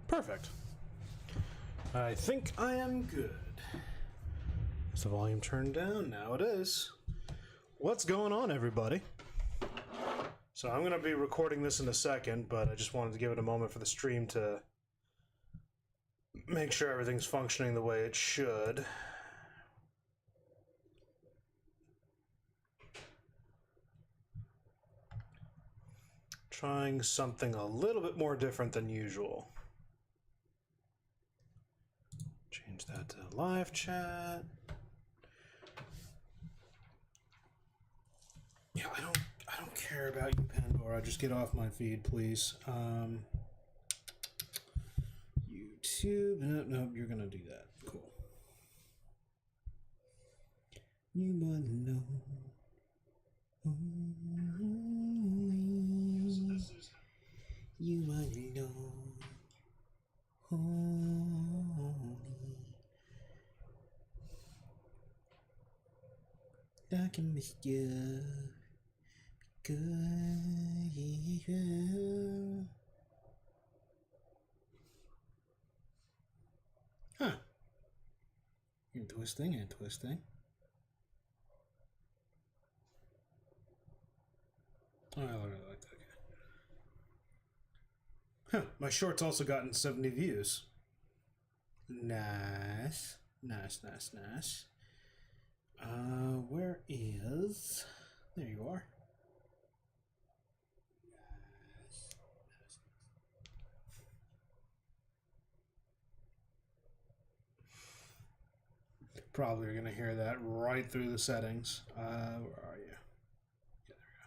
Perfect. I think I am good. Is the volume turned down? Now it is. What's going on, everybody? So I'm going to be recording this in a second, but I just wanted to give it a moment for the stream to make sure everything's functioning the way it should. Trying something a little bit more different than usual. Change that to live chat. Yeah, I don't care about you, Pandora. Just get off my feed, please. YouTube. Nope, you're gonna do that. Cool. You might know. You might know. I can miss you. Huh. Interesting. Oh, I really like that guy. Huh. My short's also gotten 70 views. Nice. Where is... There you are. Probably are going to hear that right through the settings. Where are you? Yeah, there we go.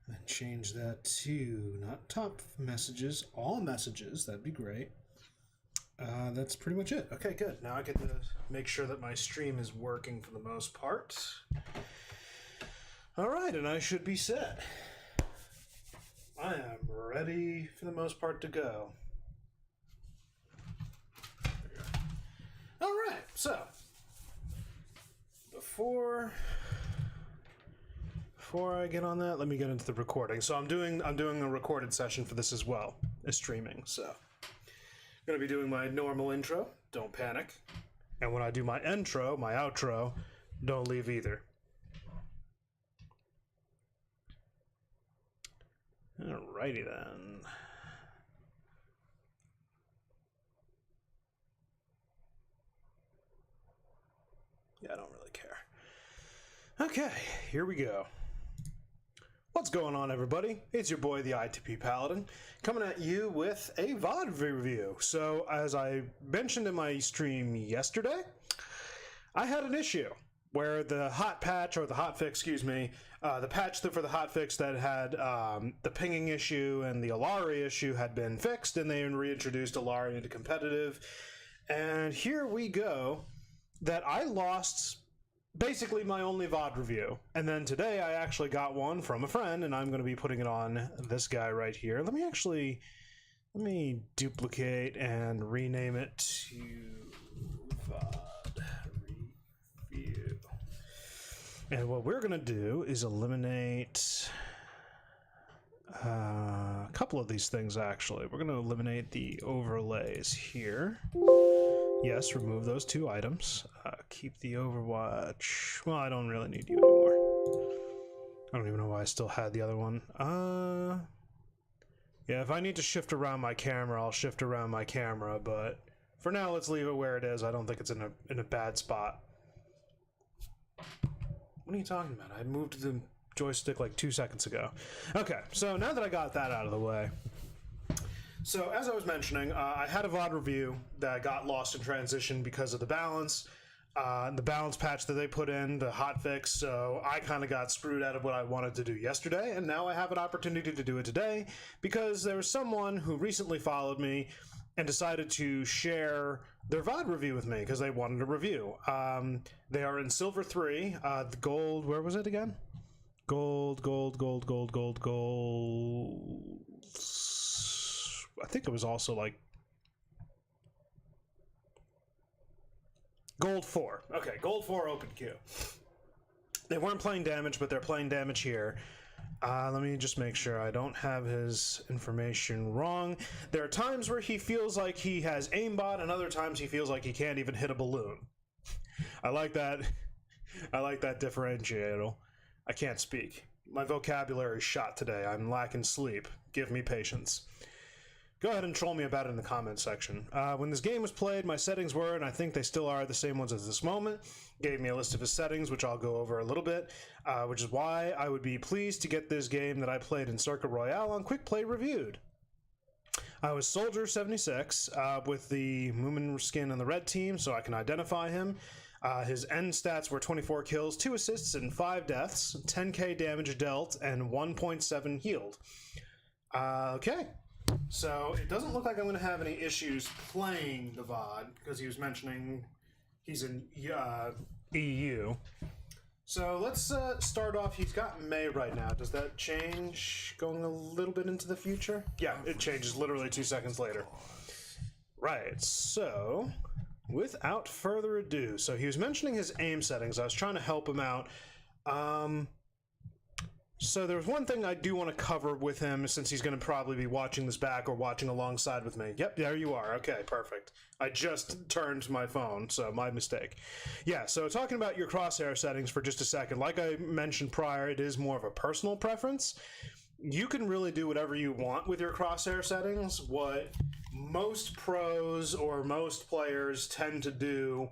And then change that to not top messages, all messages. That'd be great. That's pretty much it. Okay, good. Now I get to make sure that my stream is working for the most part. All right, and I should be set. I am ready for the most part to go. All right, so before I get on that, let me get into the recording. So I'm doing a recorded session for this as well as streaming. So I'm gonna be doing my normal intro. Don't panic. And when I do my intro, my outro, don't leave either. Alrighty then. Yeah, I don't really care. Okay, here we go. What's going on, everybody? It's your boy, the ITP Paladin, coming at you with a VOD review. So, as I mentioned in my stream yesterday, I had an issue where the hot patch, or the hot fix, excuse me, the patch for the hot fix that had the pinging issue and the Alari issue had been fixed, and they reintroduced Alari into competitive. And here we go, that I lost basically my only VOD review. And then today I actually got one from a friend, and I'm going to be putting it on this guy right here. Let me duplicate and rename it to VOD review. And what we're going to do is eliminate a couple of these things, actually. We're going to eliminate the overlays here. Yes, remove those two items. Keep the Overwatch. Well, I don't really need you anymore. I don't even know why I still had the other one. Yeah, if I need to shift around my camera, I'll shift around my camera, but for now, let's leave it where it is. I don't think it's in a bad spot. What are you talking about? I moved the joystick like 2 seconds ago. Okay, so now that I got that out of the way, so as I was mentioning, I had a VOD review that got lost in transition because of the balance patch that they put in, the hotfix. So I kind of got screwed out of what I wanted to do yesterday, and now I have an opportunity to do it today because there was someone who recently followed me and decided to share their VOD review with me because they wanted a review. They are in Silver 3, the gold, where was it again? Gold. I think it was also like Gold 4. Okay, Gold 4 open queue. They weren't playing damage, but they're playing damage here. Let me just make sure I don't have his information wrong. There are times where he feels like he has aimbot, and other times he feels like he can't even hit a balloon. I like that. I like that differentiator. I can't speak. My vocabulary is shot today. I'm lacking sleep. Give me patience. Go ahead and troll me about it in the comments section. When this game was played, my settings were, and I think they still are, the same ones as this moment. Gave me a list of his settings, which I'll go over a little bit, which is why I would be pleased to get this game that I played in Circuit Royale on Quick Play reviewed. I was Soldier 76 with the Moomin skin on the red team, so I can identify him. His end stats were 24 kills, 2 assists, and 5 deaths, 10k damage dealt, and 1.7 healed. Okay. So it doesn't look like I'm going to have any issues playing the VOD, because he was mentioning he's in EU. So let's start off. He's got May right now. Does that change going a little bit into the future? Yeah, it changes literally 2 seconds later. Right, so without further ado, so he was mentioning his aim settings. I was trying to help him out. So there's one thing I do want to cover with him, since he's going to probably be watching this back or watching alongside with me. Yep, there you are. Okay, perfect. I just turned my phone, so my mistake. Yeah, so talking about your crosshair settings for just a second, like I mentioned prior, it is more of a personal preference. You can really do whatever you want with your crosshair settings. What most pros or most players tend to do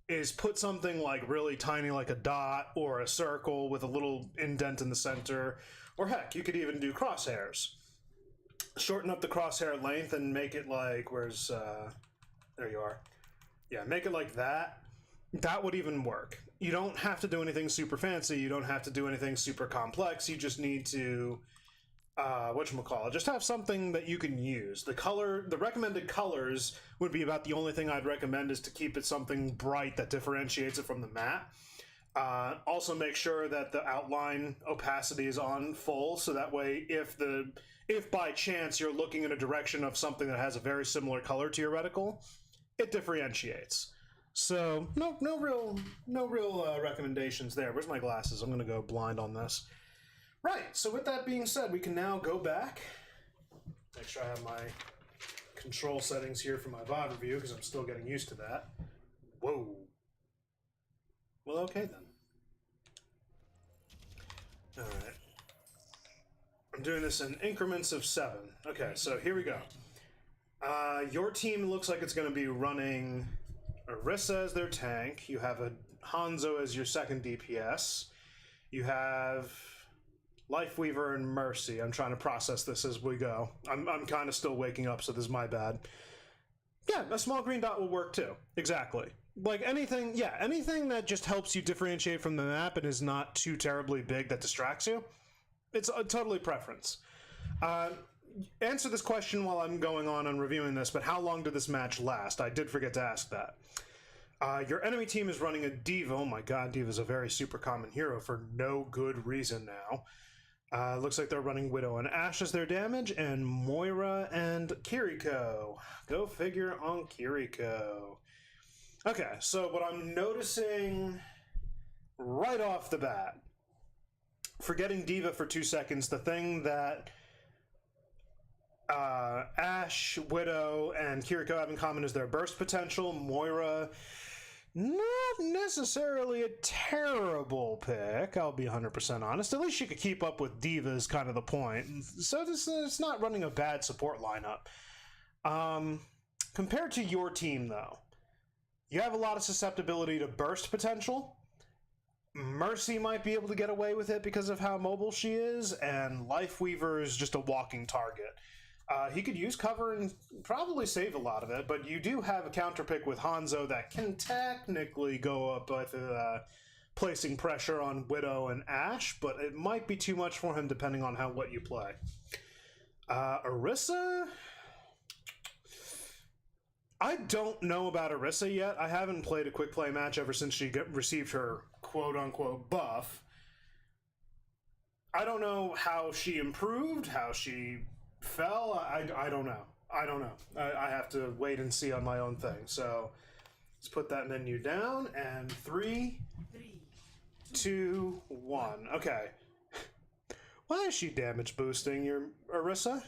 is put something like really tiny, like a dot or a circle with a little indent in the center, or heck, you could even do crosshairs. Shorten up the crosshair length and make it like, where's, there you are. Yeah, make it like that. That would even work. You don't have to do anything super fancy, you don't have to do anything super complex, you just need to, whatchamacallit, just have something that you can use. The recommended colors would be about the only thing I'd recommend, is to keep it something bright that differentiates it from the map. Also make sure that the outline opacity is on full, so that way if by chance you're looking in a direction of something that has a very similar color to your reticle, it differentiates. So no real recommendations there. Where's my glasses? I'm gonna go blind on this. Right, so with that being said, we can now go back. Make sure I have my control settings here for my VOD review, because I'm still getting used to that. Whoa. Well, okay then. Alright. I'm doing this in increments of 7. Okay, so here we go. Your team looks like it's going to be running Orisa as their tank. You have a Hanzo as your second DPS. You have Lifeweaver and Mercy. I'm trying to process this as we go. I'm kind of still waking up, so this is my bad. Yeah, a small green dot will work too. Exactly. Like anything, yeah, anything that just helps you differentiate from the map and is not too terribly big that distracts you. It's a totally preference. Answer this question while I'm going on and reviewing this, but how long did this match last? I did forget to ask that. Your enemy team is running a D.Va. Oh my god, D.Va's a very super common hero for no good reason now. Looks like they're running Widow and Ashe as their damage, and Moira and Kiriko. Go figure on Kiriko. Okay, so what I'm noticing right off the bat, forgetting D.Va for 2 seconds, the thing that Ashe, Widow, and Kiriko have in common is their burst potential. Moira, not necessarily a terrible pick, I'll be 100% honest. At least she could keep up with D.Va is kind of the point. So it's not running a bad support lineup. Compared to your team, though, you have a lot of susceptibility to burst potential. Mercy might be able to get away with it because of how mobile she is, and Lifeweaver is just a walking target. He could use cover and probably save a lot of it, but you do have a counter pick with Hanzo that can technically go up with placing pressure on Widow and Ashe, but it might be too much for him depending on what you play. Orisa? I don't know about Orisa yet. I haven't played a quick play match ever since she received her quote-unquote buff. I don't know how she improved, how she fell. I don't know. I have to wait and see on my own thing. So let's put that menu down, and 3, 2, 1. Okay. Why is she damage boosting your Orisa?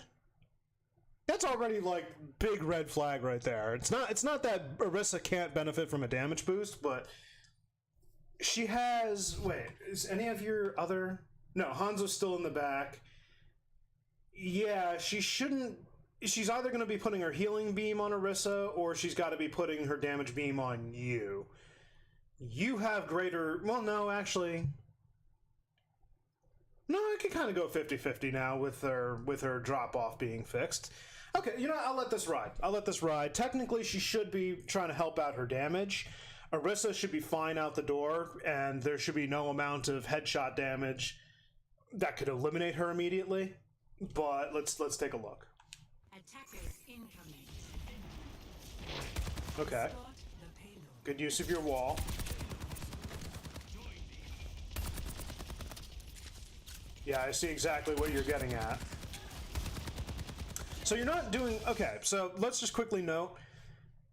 That's already like big red flag right there. It's not that Orisa can't benefit from a damage boost, but she has. Wait, is any of your other? No, Hanzo's still in the back. Yeah, she shouldn't. She's either going to be putting her healing beam on Orisa, or she's got to be putting her damage beam on you. You have greater. Well, no, actually. No, I can kind of go 50-50 now with her drop off being fixed. Okay, you know, I'll let this ride. I'll let this ride. Technically, she should be trying to help out her damage. Orisa should be fine out the door, and there should be no amount of headshot damage that could eliminate her immediately. But let's take a look. Attackers incoming. Okay. Good use of your wall. Yeah, I see exactly what you're getting at. So you're not doing... Okay, so let's just quickly note,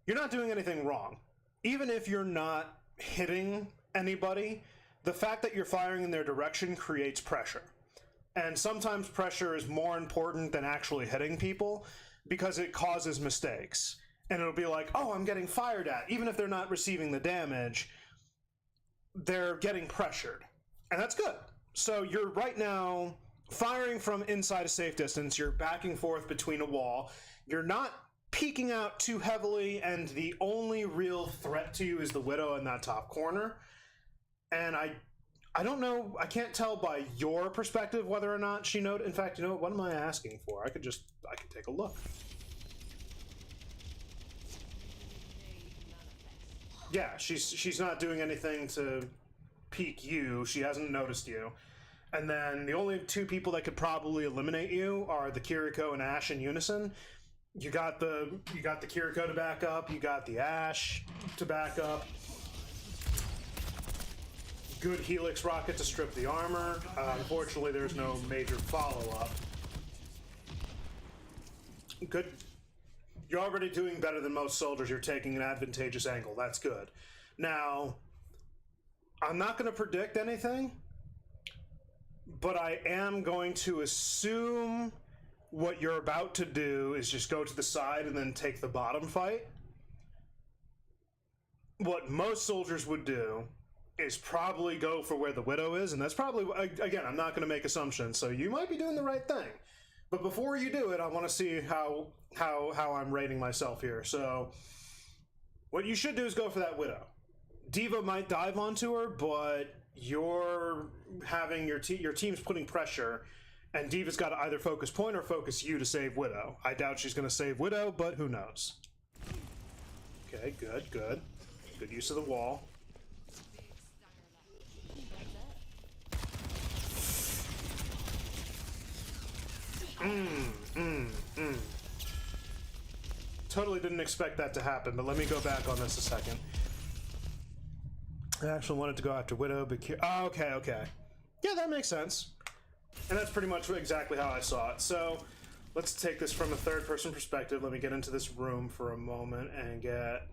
you're not doing anything wrong. Even if you're not hitting anybody, the fact that you're firing in their direction creates pressure. And sometimes pressure is more important than actually hitting people because it causes mistakes. And it'll be like, oh, I'm getting fired at. Even if they're not receiving the damage, they're getting pressured. And that's good. So you're right now firing from inside a safe distance. You're backing forth between a wall. You're not peeking out too heavily, and the only real threat to you is the Widow in that top corner. And I don't know, I can't tell by your perspective whether or not she knows. In fact, you know what am I asking for? I could take a look. Yeah, she's not doing anything to peek you. She hasn't noticed you. And then the only two people that could probably eliminate you are the Kiriko and Ashe in unison. You got the Kiriko to back up, you got the Ashe to back up. Good Helix rocket to strip the armor. Unfortunately, there's no major follow-up. Good. You're already doing better than most soldiers. You're taking an advantageous angle. That's good. Now, I'm not going to predict anything, but I am going to assume what you're about to do is just go to the side and then take the bottom fight. What most soldiers would do is probably go for where the Widow is, and that's probably, again, I'm not going to make assumptions, so you might be doing the right thing. But before you do it, I want to see how I'm rating myself here. So what you should do is go for that Widow. D.Va might dive onto her, but you're having your team's putting pressure, and D.Va's got to either focus point or focus you to save Widow. I doubt she's going to save Widow, but who knows? Okay, good. Good use of the wall. Totally didn't expect that to happen, but let me go back on this a second. I actually wanted to go after Widow, but... Oh, okay. Yeah, that makes sense. And that's pretty much exactly how I saw it. So, let's take this from a third-person perspective. Let me get into this room for a moment and get...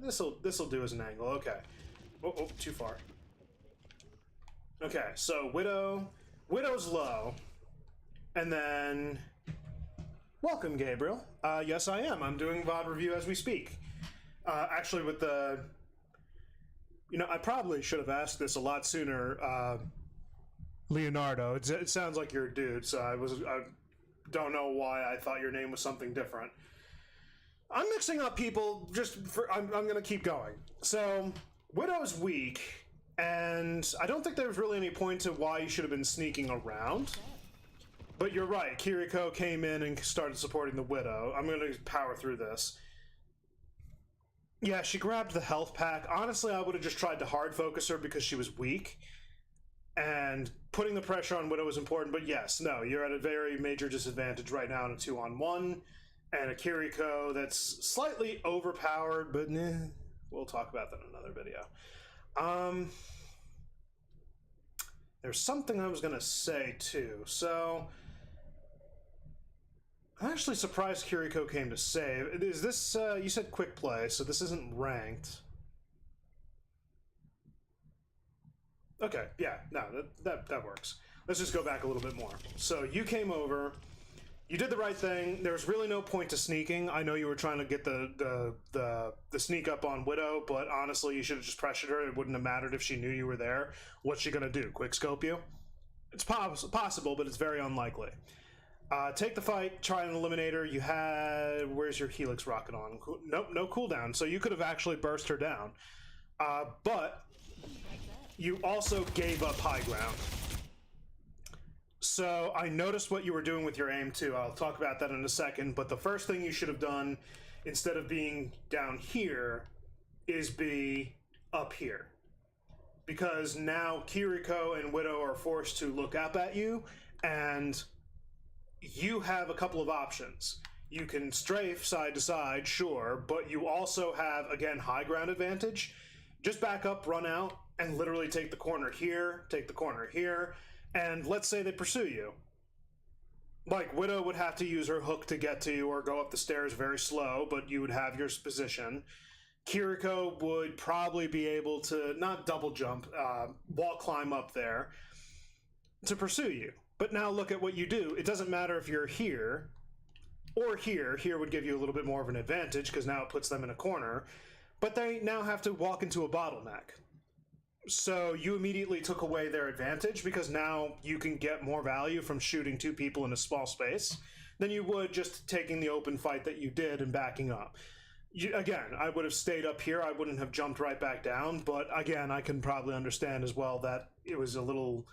This'll do as an angle. Okay. Too far. Okay, so Widow's low. And then... Welcome, Gabriel. Yes, I am. I'm doing VOD review as we speak. Actually, with the... You know, I probably should have asked this a lot sooner. Leonardo, it sounds like you're a dude, so I don't know why I thought your name was something different. I'm mixing up people I'm going to keep going. So, Widow's weak, and I don't think there's really any point to why you should have been sneaking around. But you're right, Kiriko came in and started supporting the Widow. I'm going to power through this. Yeah, she grabbed the health pack. Honestly, I would have just tried to hard focus her because she was weak. And putting the pressure on Widow was important, but yes, no, you're at a very major disadvantage right now in a 2-on-1. And a Kiriko that's slightly overpowered, but we'll talk about that in another video. There's something I was going to say, too. So, I'm actually surprised Kiriko came to save. Is this, you said quick play, so this isn't ranked. Okay, yeah, no, that works. Let's just go back a little bit more. So you came over, you did the right thing. There's really no point to sneaking. I know you were trying to get the sneak up on Widow, but honestly, you should have just pressured her. It wouldn't have mattered if she knew you were there. What's she gonna do? Quick scope you? It's possible, but it's very unlikely. Take the fight, try and eliminate her. You had... Where's your Helix rocket on? Nope, no cooldown. So you could have actually burst her down. But you also gave up high ground. So I noticed what you were doing with your aim too. I'll talk about that in a second. But the first thing you should have done, instead of being down here, is be up here. Because now Kiriko and Widow are forced to look up at you, and you have a couple of options. You can strafe side to side, sure, but you also have, again, high ground advantage. Just back up, run out, and literally take the corner here, take the corner here, and let's say they pursue you. Like, Widow would have to use her hook to get to you or go up the stairs very slow, but you would have your position. Kiriko would probably be able to, not double jump, wall climb up there to pursue you. But now look at what you do. It doesn't matter if you're here or here. Here would give you a little bit more of an advantage because now it puts them in a corner. But they now have to walk into a bottleneck. So you immediately took away their advantage because now you can get more value from shooting two people in a small space than you would just taking the open fight that you did and backing up. Again, I would have stayed up here. I wouldn't have jumped right back down. But again, I can probably understand as well that it was a little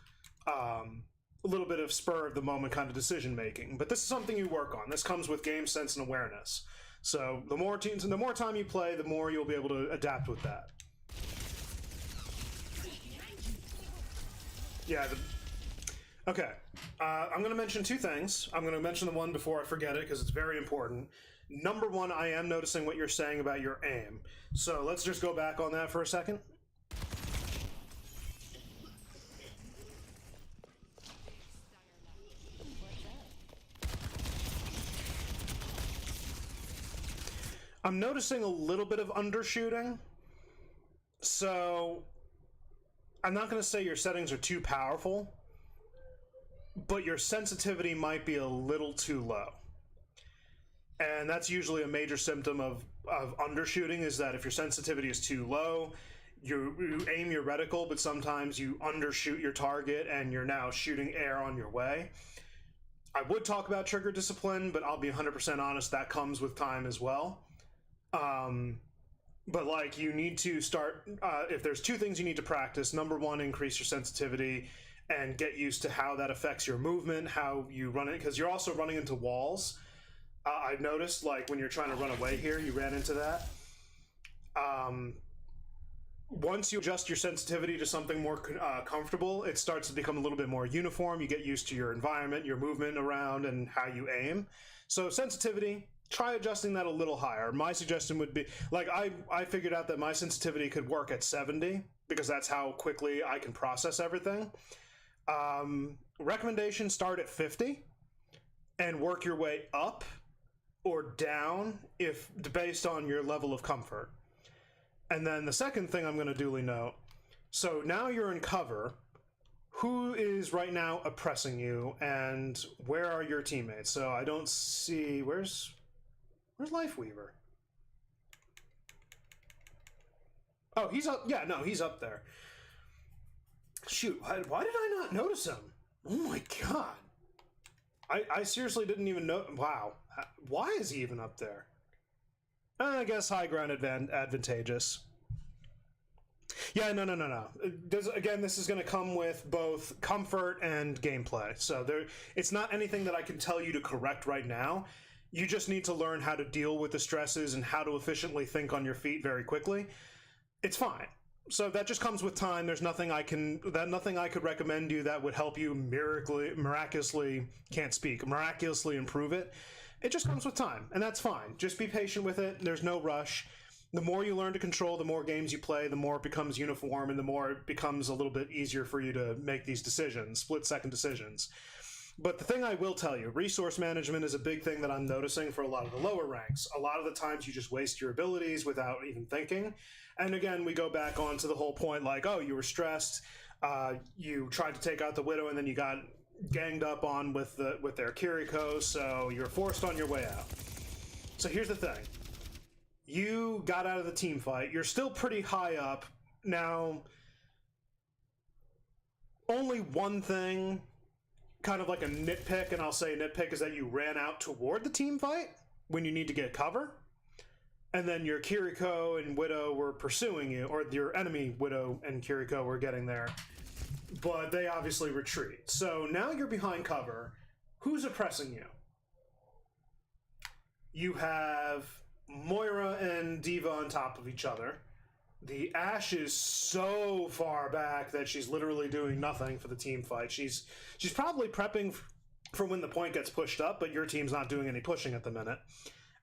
bit of spur of the moment kind of decision making. But this is something you work on. This comes with game sense and awareness. So the more time you play, the more you'll be able to adapt with that. Yeah. Okay. I'm going to mention two things. I'm going to mention the one before I forget it because it's very important. Number one, I am noticing what you're saying about your aim. So let's just go back on that for a second. I'm noticing a little bit of undershooting. So I'm not going to say your settings are too powerful, but your sensitivity might be a little too low. And that's usually a major symptom of undershooting, is that if your sensitivity is too low, you aim your reticle, but sometimes you undershoot your target and you're now shooting air on your way. I would talk about trigger discipline, but I'll be 100% honest, that comes with time as well. But like, you need to start, if there's two things you need to practice, number one, increase your sensitivity and get used to how that affects your movement, how you run it, because you're also running into walls. I've noticed, like, when you're trying to run away here, you ran into that. Once you adjust your sensitivity to something more comfortable, it starts to become a little bit more uniform. You get used to your environment, your movement around, and how you aim. So sensitivity, try adjusting that a little higher. My suggestion would be, like, I figured out that my sensitivity could work at 70 because that's how quickly I can process everything. Recommendation, start at 50 and work your way up or down if based on your level of comfort. And then the second thing I'm going to duly note, so now you're in cover. Who is right now oppressing you, and where are your teammates? So I don't see... Where's Lifeweaver? Oh, he's up. Yeah, no, he's up there. Shoot, why did I not notice him? Oh my god. I seriously didn't even know. Wow. Why is he even up there? I guess high ground advantageous. Yeah, no. Again, this is going to come with both comfort and gameplay. So it's not anything that I can tell you to correct right now. You just need to learn how to deal with the stresses and how to efficiently think on your feet very quickly. It's fine. So that just comes with time. There's nothing I could recommend you that would help you miraculously improve it. It just comes with time, and that's fine. Just be patient with it. There's no rush. The more you learn to control, the more games you play, the more it becomes uniform, and the more it becomes a little bit easier for you to make these decisions, split-second decisions. But the thing I will tell you, resource management is a big thing that I'm noticing for a lot of the lower ranks. A lot of the times you just waste your abilities without even thinking. And again, we go back on to the whole point like, oh, you were stressed. You tried to take out the Widow, and then you got ganged up on with their Kiriko, so you're forced on your way out. So here's the thing. You got out of the team fight. You're still pretty high up. Now, only one thing, kind of like a nitpick, and I'll say nitpick, is that you ran out toward the team fight when you need to get cover. And then your Kiriko and Widow were pursuing you, or your enemy Widow and Kiriko were getting there. But they obviously retreat. So now you're behind cover. Who's oppressing you? You have Moira and Diva on top of each other. The Ashe is so far back that she's literally doing nothing for the team fight. She's probably prepping for when the point gets pushed up, but your team's not doing any pushing at the minute.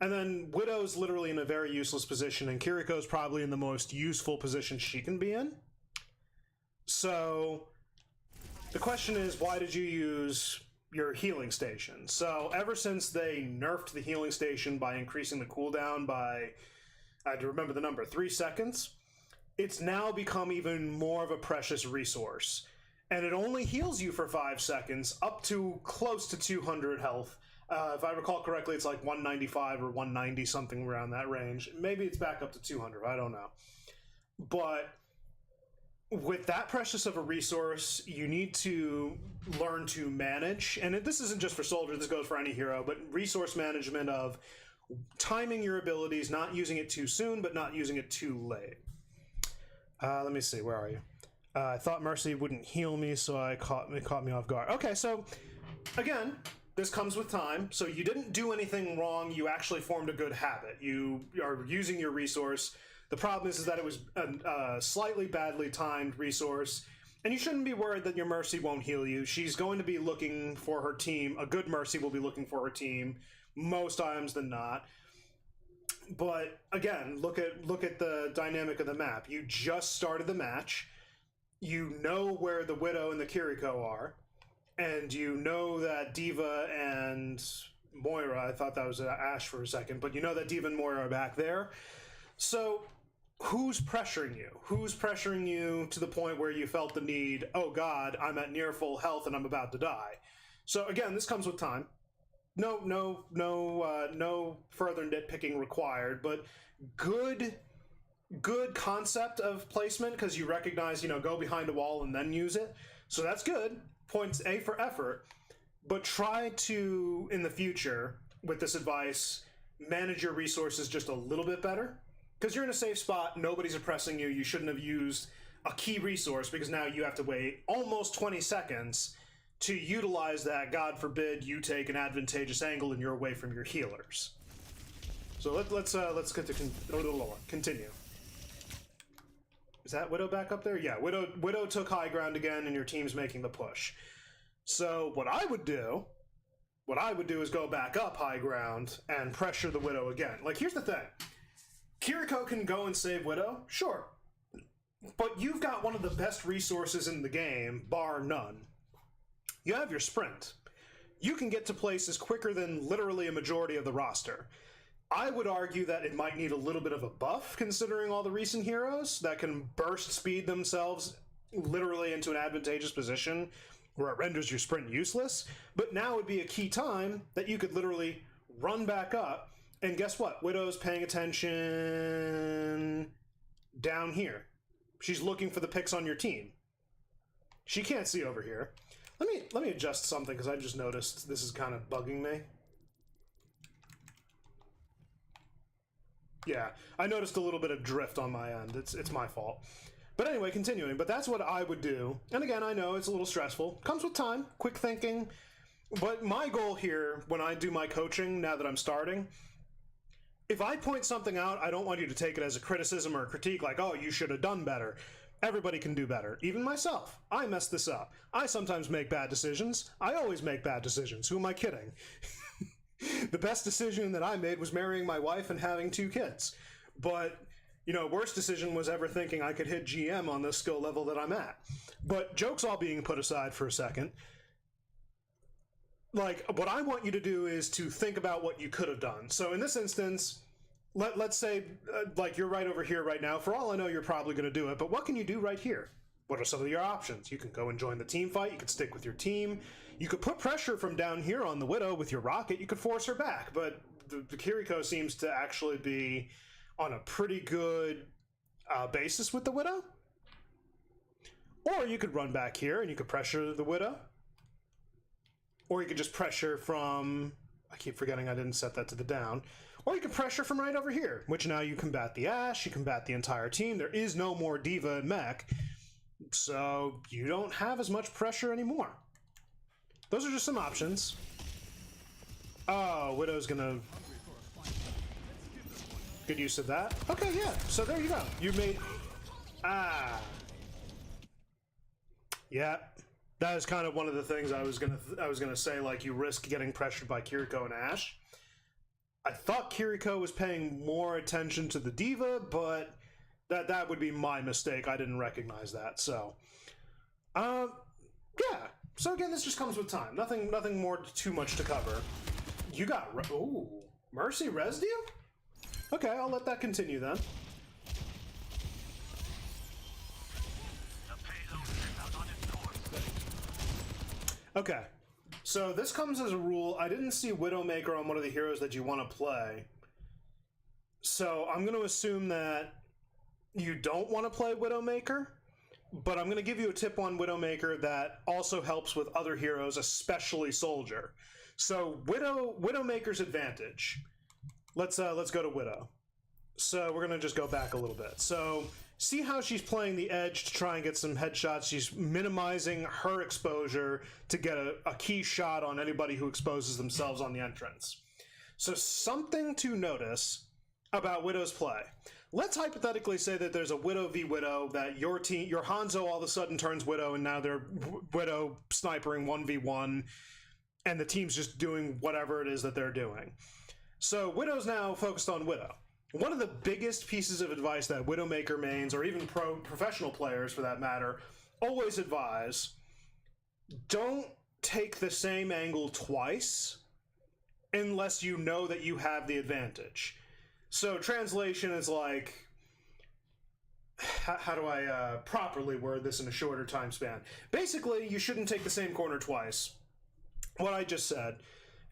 And then Widow's literally in a very useless position, and Kiriko's probably in the most useful position she can be in. So the question is, why did you use your healing station? So ever since they nerfed the healing station by increasing the cooldown by, I had to remember the number, 3 seconds, it's now become even more of a precious resource. And it only heals you for 5 seconds, up to close to 200 health. If I recall correctly, it's like 195 or 190, something around that range. Maybe it's back up to 200, I don't know. But with that precious of a resource, you need to learn to manage, and this isn't just for soldier, this goes for any hero, but resource management of timing your abilities, not using it too soon, but not using it too late. Let me see, where are you? I thought Mercy wouldn't heal me, so it caught me off guard. Okay, so again, this comes with time, so you didn't do anything wrong, you actually formed a good habit. You are using your resource. The problem is that it was a slightly badly timed resource, and you shouldn't be worried that your Mercy won't heal you. She's going to be looking for her team. A good Mercy will be looking for her team, most times than not. But again, look at the dynamic of the map. You just started the match. You know where the Widow and the Kiriko are. And you know that Diva and Moira, I thought that was Ashe for a second, but you know that Diva and Moira are back there. So who's pressuring you? Who's pressuring you to the point where you felt the need, oh god, I'm at near full health and I'm about to die? So again, this comes with time. No further nitpicking required, but good concept of placement, because you recognize, go behind a wall and then use it. So that's good. Points A for effort, but try to, in the future, with this advice, manage your resources just a little bit better. Because you're in a safe spot, nobody's oppressing you, you shouldn't have used a key resource, because now you have to wait almost 20 seconds to utilize that. God forbid you take an advantageous angle and you're away from your healers. So let's continue. Is that Widow back up there? Yeah, Widow took high ground again, and your team's making the push. So what I would do is go back up high ground and pressure the Widow again. Like, here's the thing. Kiriko can go and save Widow, sure. But you've got one of the best resources in the game, bar none. You have your sprint. You can get to places quicker than literally a majority of the roster. I would argue that it might need a little bit of a buff, considering all the recent heroes that can burst speed themselves literally into an advantageous position where it renders your sprint useless. But now would be a key time that you could literally run back up, and guess what? Widow's paying attention down here. She's looking for the picks on your team. She can't see over here. Let me adjust something, because I just noticed this is kind of bugging me. Yeah, I noticed a little bit of drift on my end. It's my fault. But anyway, continuing. But that's what I would do. And again, I know it's a little stressful. Comes with time, quick thinking. But my goal here, when I do my coaching, now that I'm starting, if I point something out, I don't want you to take it as a criticism or a critique, like, oh, you should have done better. Everybody can do better. Even myself. I mess this up. I sometimes make bad decisions. I always make bad decisions. Who am I kidding? The best decision that I made was marrying my wife and having 2 kids. But, worst decision was ever thinking I could hit GM on this skill level that I'm at. But jokes all being put aside for a second, like, what I want you to do is to think about what you could have done. So in this instance, let's say, like, you're right over here right now. For all I know, you're probably going to do it, but what can you do right here? what are some of your options? You can go and join the team fight. You could stick with your team. You could put pressure from down here on the Widow with your rocket. You could force her back, but the Kiriko seems to actually be on a pretty good basis with the Widow. Or you could run back here and you could pressure the Widow. Or you could just pressure from... I keep forgetting I didn't set that to the down. Or you can pressure from right over here, which now you combat the Ashe, you combat the entire team. There is no more Diva and Mech, so you don't have as much pressure anymore. Those are just some options. Oh, Widow's gonna... Good use of that. Okay, yeah, so there you go. You made... Ah. Yeah, that is kind of one of the things I was gonna say, like, you risk getting pressured by Kiriko and Ashe. I thought Kiriko was paying more attention to the Diva, but that would be my mistake. I didn't recognize that. So, yeah. So again, this just comes with time. Nothing more too much to cover. You got ooh, Mercy resed you? Okay, I'll let that continue then. Okay. So this comes as a rule. I didn't see Widowmaker on one of the heroes that you want to play. So I'm going to assume that you don't want to play Widowmaker, but I'm going to give you a tip on Widowmaker that also helps with other heroes, especially Soldier. So Widowmaker's advantage. Let's go to Widow. So we're going to just go back a little bit. So see how she's playing the edge to try and get some headshots. She's minimizing her exposure to get a key shot on anybody who exposes themselves on the entrance. So something to notice about Widow's play. Let's hypothetically say that there's a Widow v Widow, that your team, your Hanzo all of a sudden turns Widow, and now they're Widow snipering 1v1, and the team's just doing whatever it is that they're doing. So Widow's now focused on Widow. One of the biggest pieces of advice that Widowmaker mains, or even professional players for that matter, always advise, don't take the same angle twice unless you know that you have the advantage. So translation is like, how do I properly word this in a shorter time span? Basically, you shouldn't take the same corner twice. What I just said.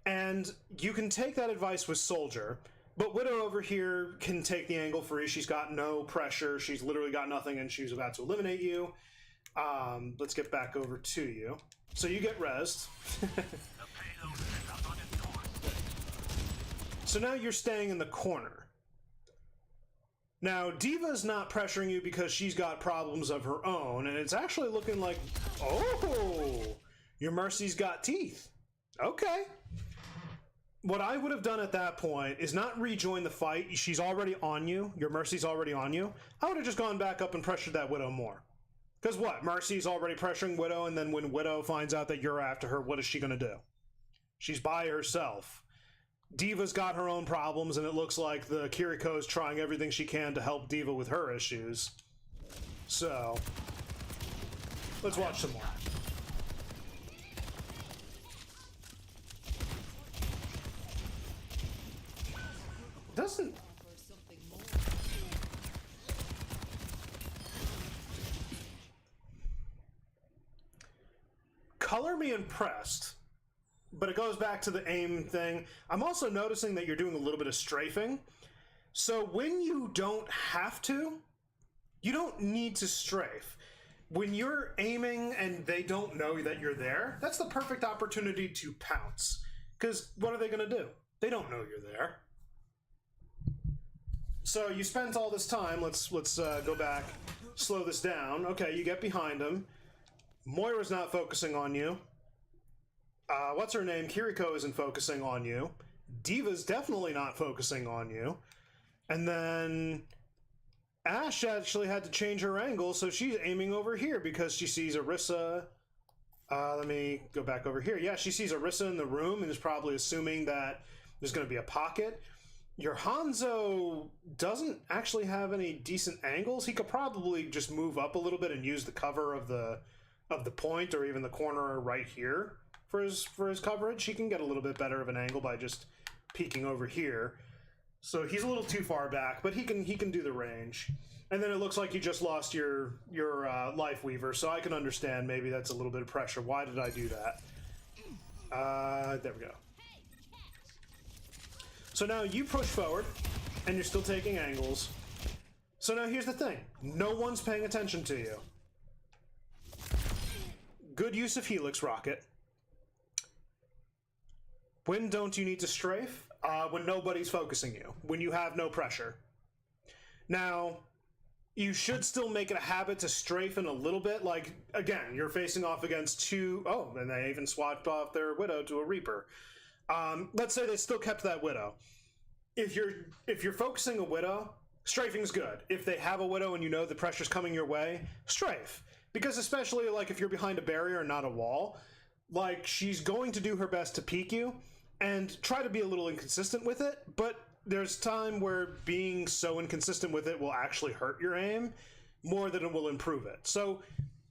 And you can take that advice with Soldier. But Widow over here can take the angle free. She's got no pressure. She's literally got nothing, and she's about to eliminate you. Let's get back over to you. So you get rezzed. So now you're staying in the corner. Now, Diva's not pressuring you because she's got problems of her own, and it's actually looking like, oh, your Mercy's got teeth. Okay. What I would have done at that point is not rejoin the fight. She's already on you. Your Mercy's already on you. I would have just gone back up and pressured that Widow more. Because what? Mercy's already pressuring Widow, and then when Widow finds out that you're after her, what is she going to do? She's by herself. Diva's got her own problems, and it looks like the Kiriko's trying everything she can to help Diva with her issues. So, let's watch some more. Doesn't... Color me impressed, but it goes back to the aim thing. I'm also noticing that you're doing a little bit of strafing. So when you don't have to, you don't need to strafe. When you're aiming and they don't know that you're there, that's the perfect opportunity to pounce. Because what are they going to do? They don't know you're there. So you spent all this time. Let's go back, slow this down. Okay, you get behind him. Moira's not focusing on you. What's her name? Kiriko isn't focusing on you. Diva's definitely not focusing on you. And then Ashe actually had to change her angle, so she's aiming over here because she sees Orisa. Let me go back over here. Yeah, she sees Orisa in the room and is probably assuming that there's going to be a pocket. Your Hanzo doesn't actually have any decent angles. He could probably just move up a little bit and use the cover of the point, or even the corner right here for his coverage. He can get a little bit better of an angle by just peeking over here. So he's a little too far back, but he can do the range. And then it looks like you just lost your Life Weaver, so I can understand maybe that's a little bit of pressure. Why did I do that? There we go. So now you push forward, and you're still taking angles. So now here's the thing. No one's paying attention to you. Good use of Helix Rocket. When don't you need to strafe? When nobody's focusing you. When you have no pressure. Now, you should still make it a habit to strafe in a little bit. Like, again, you're facing off against two... Oh, and they even swapped off their Widow to a Reaper. Let's say they still kept that Widow. If you're focusing a Widow, strafing's good. If they have a Widow and you know the pressure's coming your way, strafe. Because especially, like, if you're behind a barrier and not a wall, like, she's going to do her best to peek you, and try to be a little inconsistent with it, but there's time where being so inconsistent with it will actually hurt your aim more than it will improve it. So,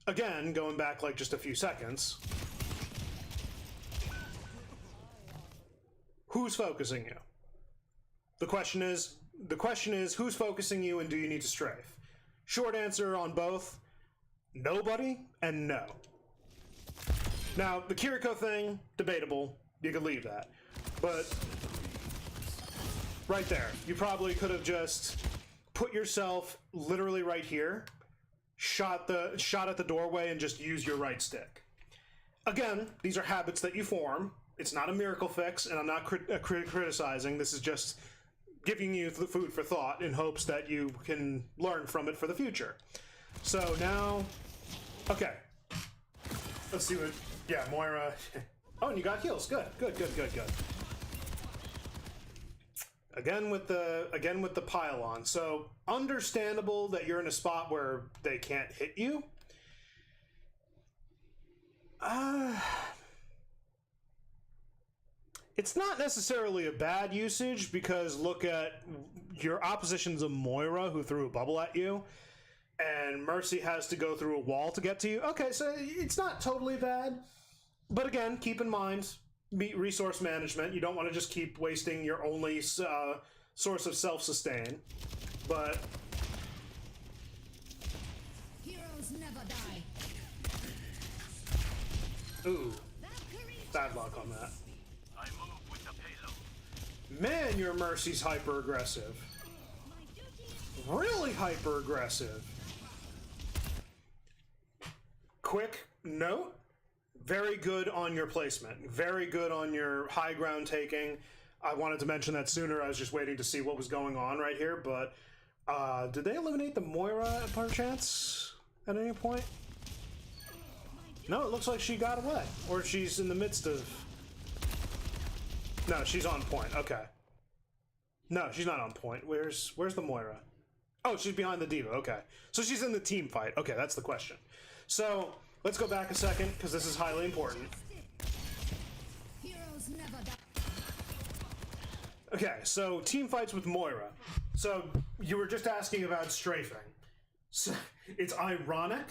again, going back like just a few seconds, who's focusing you? The question is who's focusing you and do you need to strafe? Short answer on both, nobody and no. Now, the Kiriko thing, debatable. You could leave that. But right there, you probably could have just put yourself literally right here, shot at the doorway, and just use your right stick. Again, these are habits that you form. It's not a miracle fix, and I'm not criticizing. This is just giving you the food for thought in hopes that you can learn from it for the future. So now, okay. Let's see what... Yeah, Moira... Oh, and you got heals. Good. Again with the pylon. So understandable that you're in a spot where they can't hit you. It's not necessarily a bad usage because look at your opposition's a Moira who threw a bubble at you, and Mercy has to go through a wall to get to you. Okay, so it's not totally bad. But again, keep in mind, resource management. You don't want to just keep wasting your only source of self-sustain. But... Heroes never die. Ooh. Bad luck on that. I move with the payload. Man, your Mercy's hyper-aggressive. Really hyper-aggressive. Quick note. Very good on your placement. Very good on your high ground taking. I wanted to mention that sooner. I was just waiting to see what was going on right here, but did they eliminate the Moira per chance at any point? No, it looks like she got away. Or she's in the midst of... No, she's on point. Okay. No, she's not on point. Where's the Moira? Oh, she's behind the Diva. Okay. So she's in the team fight. Okay, that's the question. So... Let's go back a second, because this is highly important. Heroes never die. Okay, so team fights with Moira. So you were just asking about strafing. So it's ironic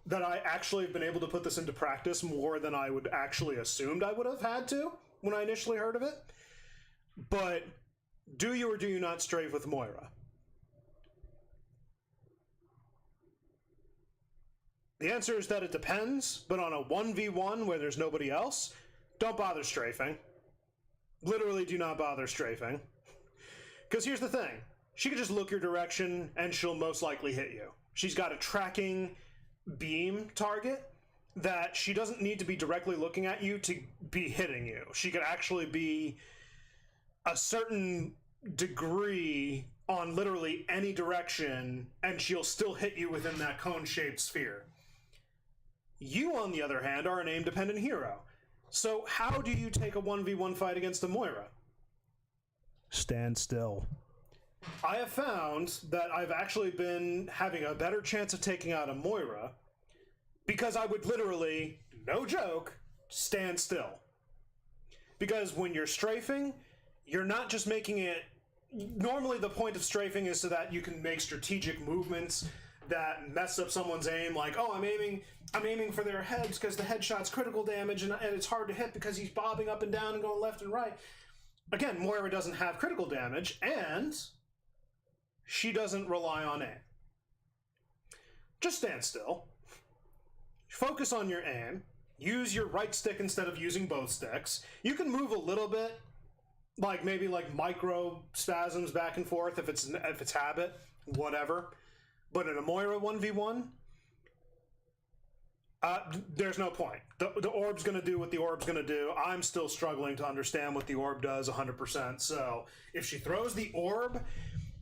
that I actually have been able to put this into practice more than I would actually assumed I would have had to when I initially heard of it. But do you or do you not strafe with Moira? The answer is that it depends, but on a 1v1 where there's nobody else, don't bother strafing. Literally do not bother strafing. Because here's the thing. She can just look your direction and she'll most likely hit you. She's got a tracking beam target that she doesn't need to be directly looking at you to be hitting you. She could actually be a certain degree on literally any direction and she'll still hit you within that cone-shaped sphere. You, on the other hand, are an aim-dependent hero. So how do you take a 1v1 fight against a Moira? Stand still. I have found that I've actually been having a better chance of taking out a Moira because I would literally, no joke, stand still. Because when you're strafing, you're not just making it... Normally the point of strafing is so that you can make strategic movements that mess up someone's aim, like, oh, I'm aiming for their heads because the headshot's critical damage and it's hard to hit because he's bobbing up and down and going left and right. again, Moira doesn't have critical damage, and she doesn't rely on aim. Just stand still. Focus on your aim. Use your right stick instead of using both sticks. You can move a little bit, like maybe like micro spasms back and forth if it's habit, whatever. But in a Moira 1v1, there's no point. The orb's going to do what the orb's going to do. I'm still struggling to understand what the orb does 100%. So if she throws the orb,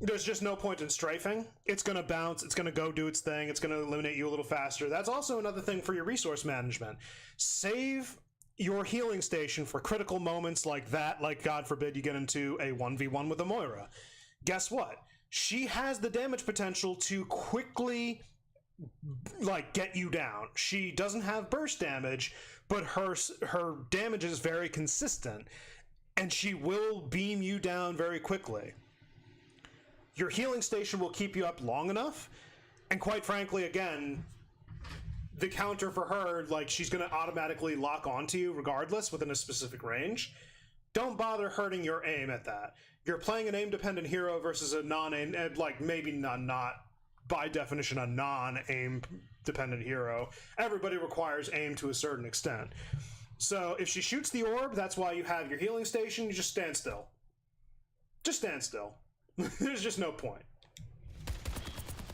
there's just no point in strafing. It's going to bounce. It's going to go do its thing. It's going to eliminate you a little faster. That's also another thing for your resource management. Save your healing station for critical moments like that, like God forbid you get into a 1v1 with a Moira. Guess what? She has the damage potential to quickly like get you down. She doesn't have burst damage, but her damage is very consistent, and she will beam you down very quickly. Your healing station will keep you up long enough, and quite frankly, again, the counter for her, like, she's going to automatically lock onto you regardless within a specific range. Don't bother hurting your aim at that. You're playing an aim-dependent hero versus a non-aim, like, maybe not by definition a non-aim dependent hero. Everybody requires aim to a certain extent. So if she shoots the orb, that's why you have your healing station. You just stand still. Just stand still. There's just no point.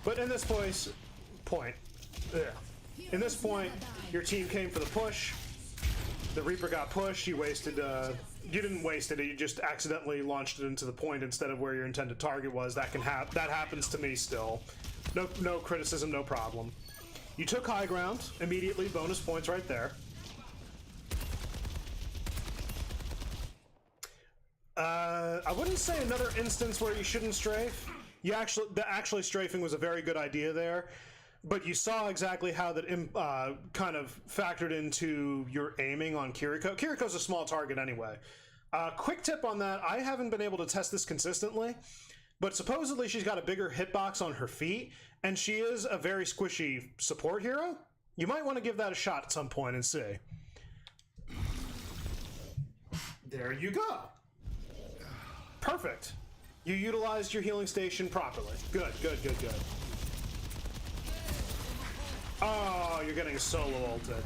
But in this in this point, your team came for the push. The Reaper got pushed. You wasted. You didn't waste it. You just accidentally launched it into the point instead of where your intended target was. That can happen. That happens to me still. No criticism, no problem. You took high ground immediately. Bonus points right there. I wouldn't say another instance where you shouldn't strafe. Actually strafing was a very good idea there, but you saw exactly how that kind of factored into your aiming on Kiriko. Kiriko's a small target anyway. Quick tip on that: I haven't been able to test this consistently, but supposedly she's got a bigger hitbox on her feet, and she is a very squishy support hero. You might want to give that a shot at some point and see. There you go. Perfect. You utilized your healing station properly. Good. Oh, you're getting solo ulted.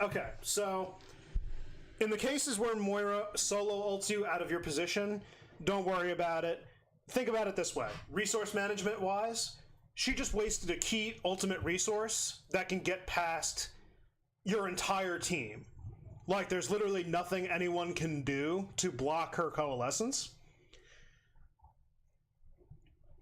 Okay, so in the cases where Moira solo ults you out of your position, don't worry about it. Think about it this way. Resource management wise, she just wasted a key ultimate resource that can get past your entire team. Like, there's literally nothing anyone can do to block her coalescence.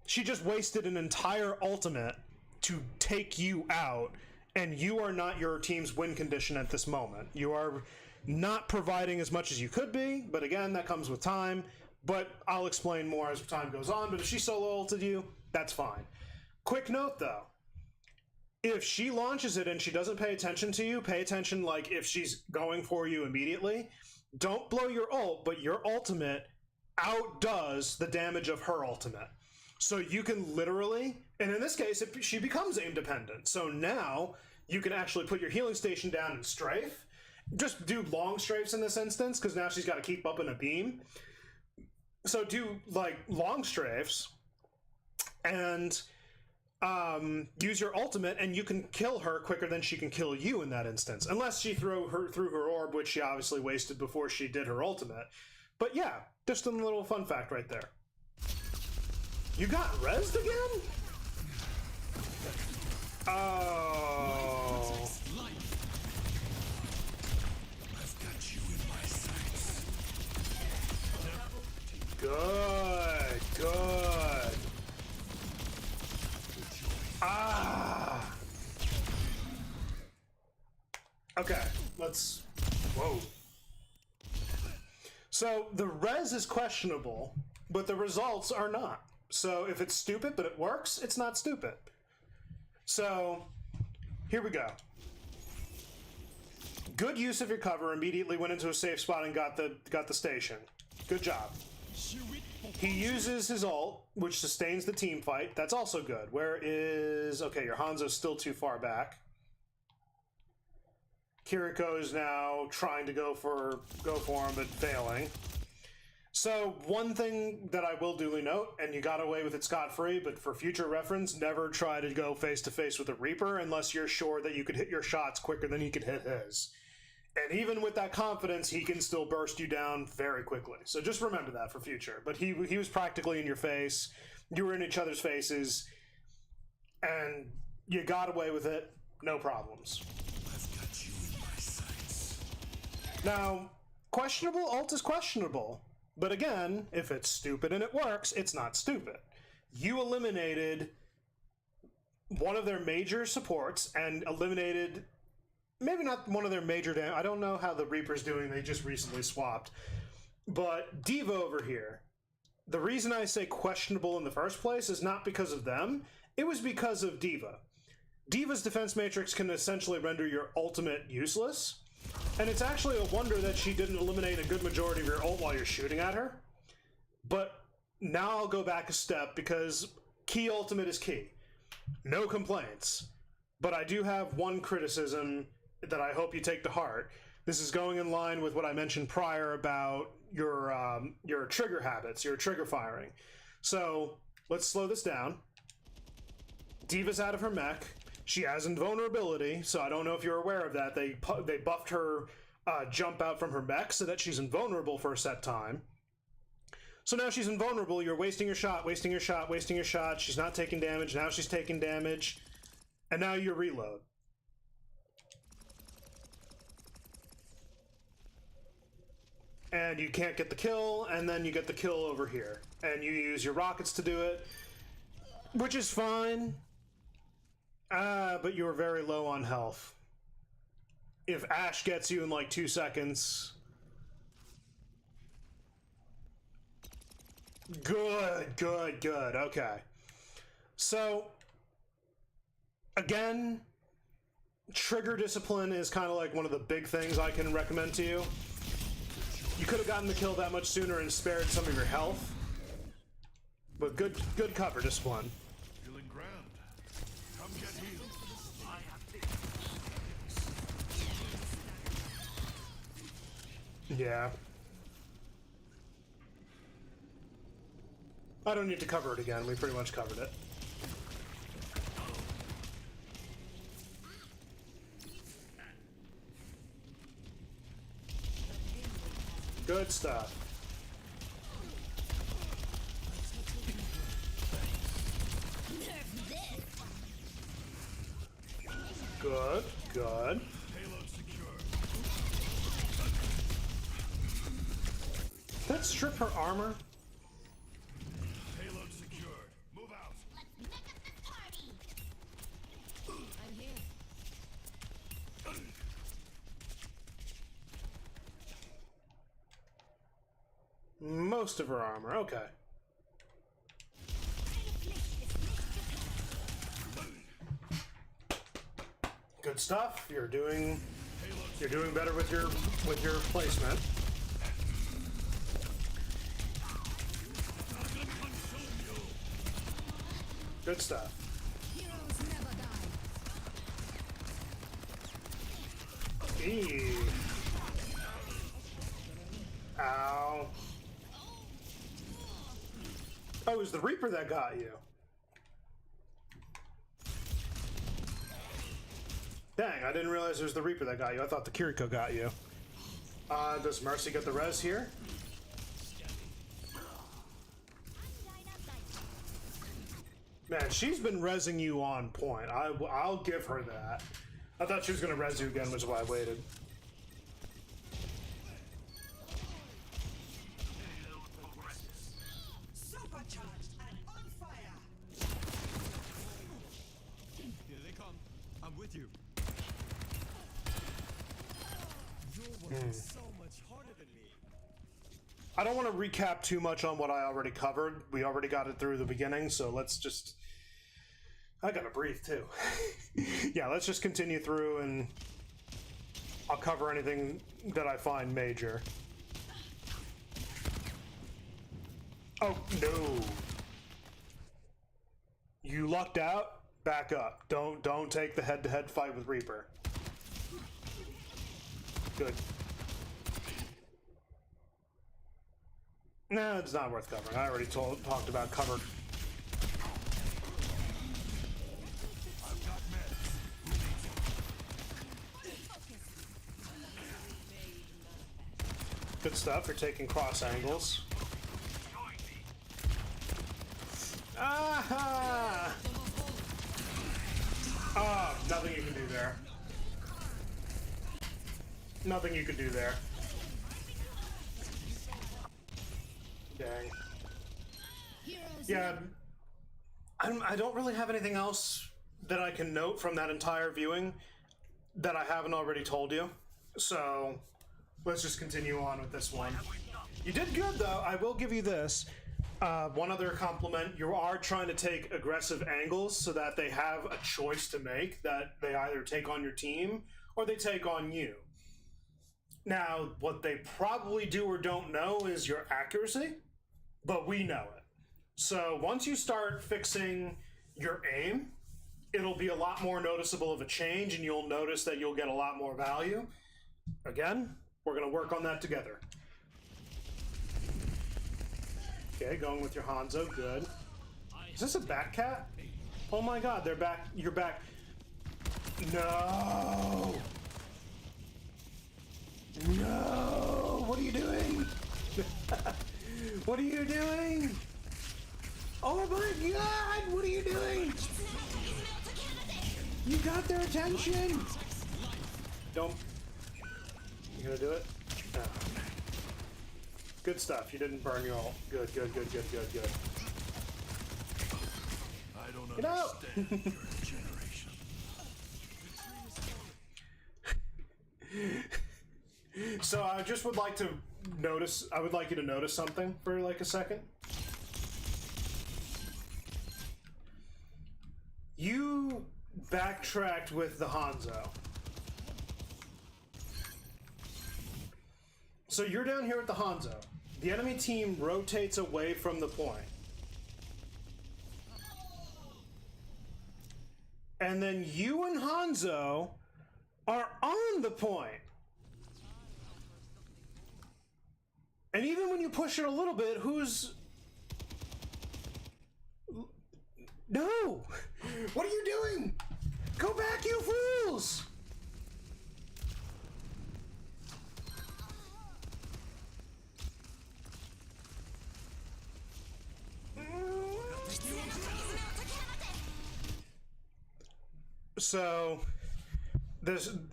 She just wasted an entire ultimate to take you out, and you are not your team's win condition at this moment. You are not providing as much as you could be, but again, that comes with time. But I'll explain more as time goes on. But if she solo ulted you, that's fine. Quick note, though. If she launches it and she doesn't pay attention to you, pay attention, like, if she's going for you immediately. Don't blow your ult, but your ultimate outdoes the damage of her ultimate. So you can literally, and in this case, she becomes aim dependent. So now you can actually put your healing station down and strafe. Just do long strafes in this instance, because now she's got to keep up in a beam. So do, like, long strafes, and use your ultimate, and you can kill her quicker than she can kill you in that instance. Unless she threw her orb, which she obviously wasted before she did her ultimate. But yeah, just a little fun fact right there. You got rezzed again? Oh. Good. Ah. Okay, let's... Whoa. So, the res is questionable, but the results are not. So, if it's stupid but it works, it's not stupid. So, here we go. Good use of your cover, immediately went into a safe spot and got the station. Good job. He uses his ult, which sustains the team fight. That's also good. Where is... Okay, your Hanzo's still too far back. Kiriko is now trying to go for him, but failing. So one thing that I will duly note, and you got away with it scot-free, but for future reference, never try to go face-to-face with a Reaper unless you're sure that you could hit your shots quicker than he could hit his. And even with that confidence, he can still burst you down very quickly. So just remember that for future. But he was practically in your face. You were in each other's faces. And you got away with it. No problems. I've got you in my sights. Now, questionable ult is questionable. But again, if it's stupid and it works, it's not stupid. You eliminated one of their major supports and eliminated, maybe not one of their major damage. I don't know how the Reaper's doing. They just recently swapped. But Diva over here, the reason I say questionable in the first place is not because of them. It was because of Diva. Diva's defense matrix can essentially render your ultimate useless. And it's actually a wonder that she didn't eliminate a good majority of your ult while you're shooting at her. But now I'll go back a step because key ultimate is key. No complaints. But I do have one criticism that I hope you take to heart. This is going in line with what I mentioned prior about your trigger habits, your trigger firing. So let's slow this down. Diva's out of her mech. She has invulnerability, so I don't know if you're aware of that. They buffed her jump out from her mech so that she's invulnerable for a set time. So now she's invulnerable. You're wasting your shot, wasting your shot, wasting your shot. She's not taking damage. Now she's taking damage. And now you reload. And you can't get the kill, and then you get the kill over here. And you use your rockets to do it, which is fine. But you were very low on health. If Ashe gets you in like 2 seconds... Good, good, good. Okay. So, again, trigger discipline is kind of like one of the big things I can recommend to you. You could have gotten the kill that much sooner and spared some of your health. But good cover discipline. Feeling grand. Come get healed. I have this. Yeah. I don't need to cover it again. We pretty much covered it. Good stuff. Good, good. Payload secure. Let's strip her armor. Payload secured. Move out. I'm here. Most of her armor, okay. Good stuff. You're doing better with your placement. Good stuff. Heroes never die. Eee. Ow. Oh, it was the Reaper that got you. Dang, I didn't realize it was the Reaper that got you. I thought the Kiriko got you. Does Mercy get the res here? Man, she's been rezzing you on point. I'll give her that. I thought she was going to res you again, which is why I waited. Supercharged and on fire. Here they come. I'm with you. Your work is so much harder than me. I don't want to recap too much on what I already covered. We already got it through the beginning, so let's just... I gotta breathe, too. Yeah, let's just continue through, and I'll cover anything that I find major. Oh, no. You lucked out? Back up. Don't take the head-to-head fight with Reaper. Good. No, it's not worth covering. I already talked about covered. I've got meds. Good stuff. You're taking cross angles. Aha! Oh, nothing you can do there. Nothing you can do there. Dang. Yeah, I don't really have anything else that I can note from that entire viewing that I haven't already told you. So let's just continue on with this one. You did good, though. I will give you this. One other compliment, you are trying to take aggressive angles so that they have a choice to make, that they either take on your team or they take on you. Now, what they probably do or don't know is your accuracy, but we know it. So once you start fixing your aim, it'll be a lot more noticeable of a change, and you'll notice that you'll get a lot more value. Again, we're going to work on that together. Okay, going with your Hanzo, good. Is this a back cat? Oh my god, they're back. You're back. No! No! What are you doing? What are you doing? Oh my god! What are you doing? You got their attention! Don't. You gonna do it? No. Good stuff. You didn't burn your ult. Good, good, good, good, good, good. I don't Get out! understand your generation. So I just would like to notice, I would like you to notice something for like a second. You backtracked with the Hanzo. So you're down here with the Hanzo. The enemy team rotates away from the point. And then you and Hanzo are on the point. And even when you push it a little bit, who's... No! What are you doing? Go back, you fools! So,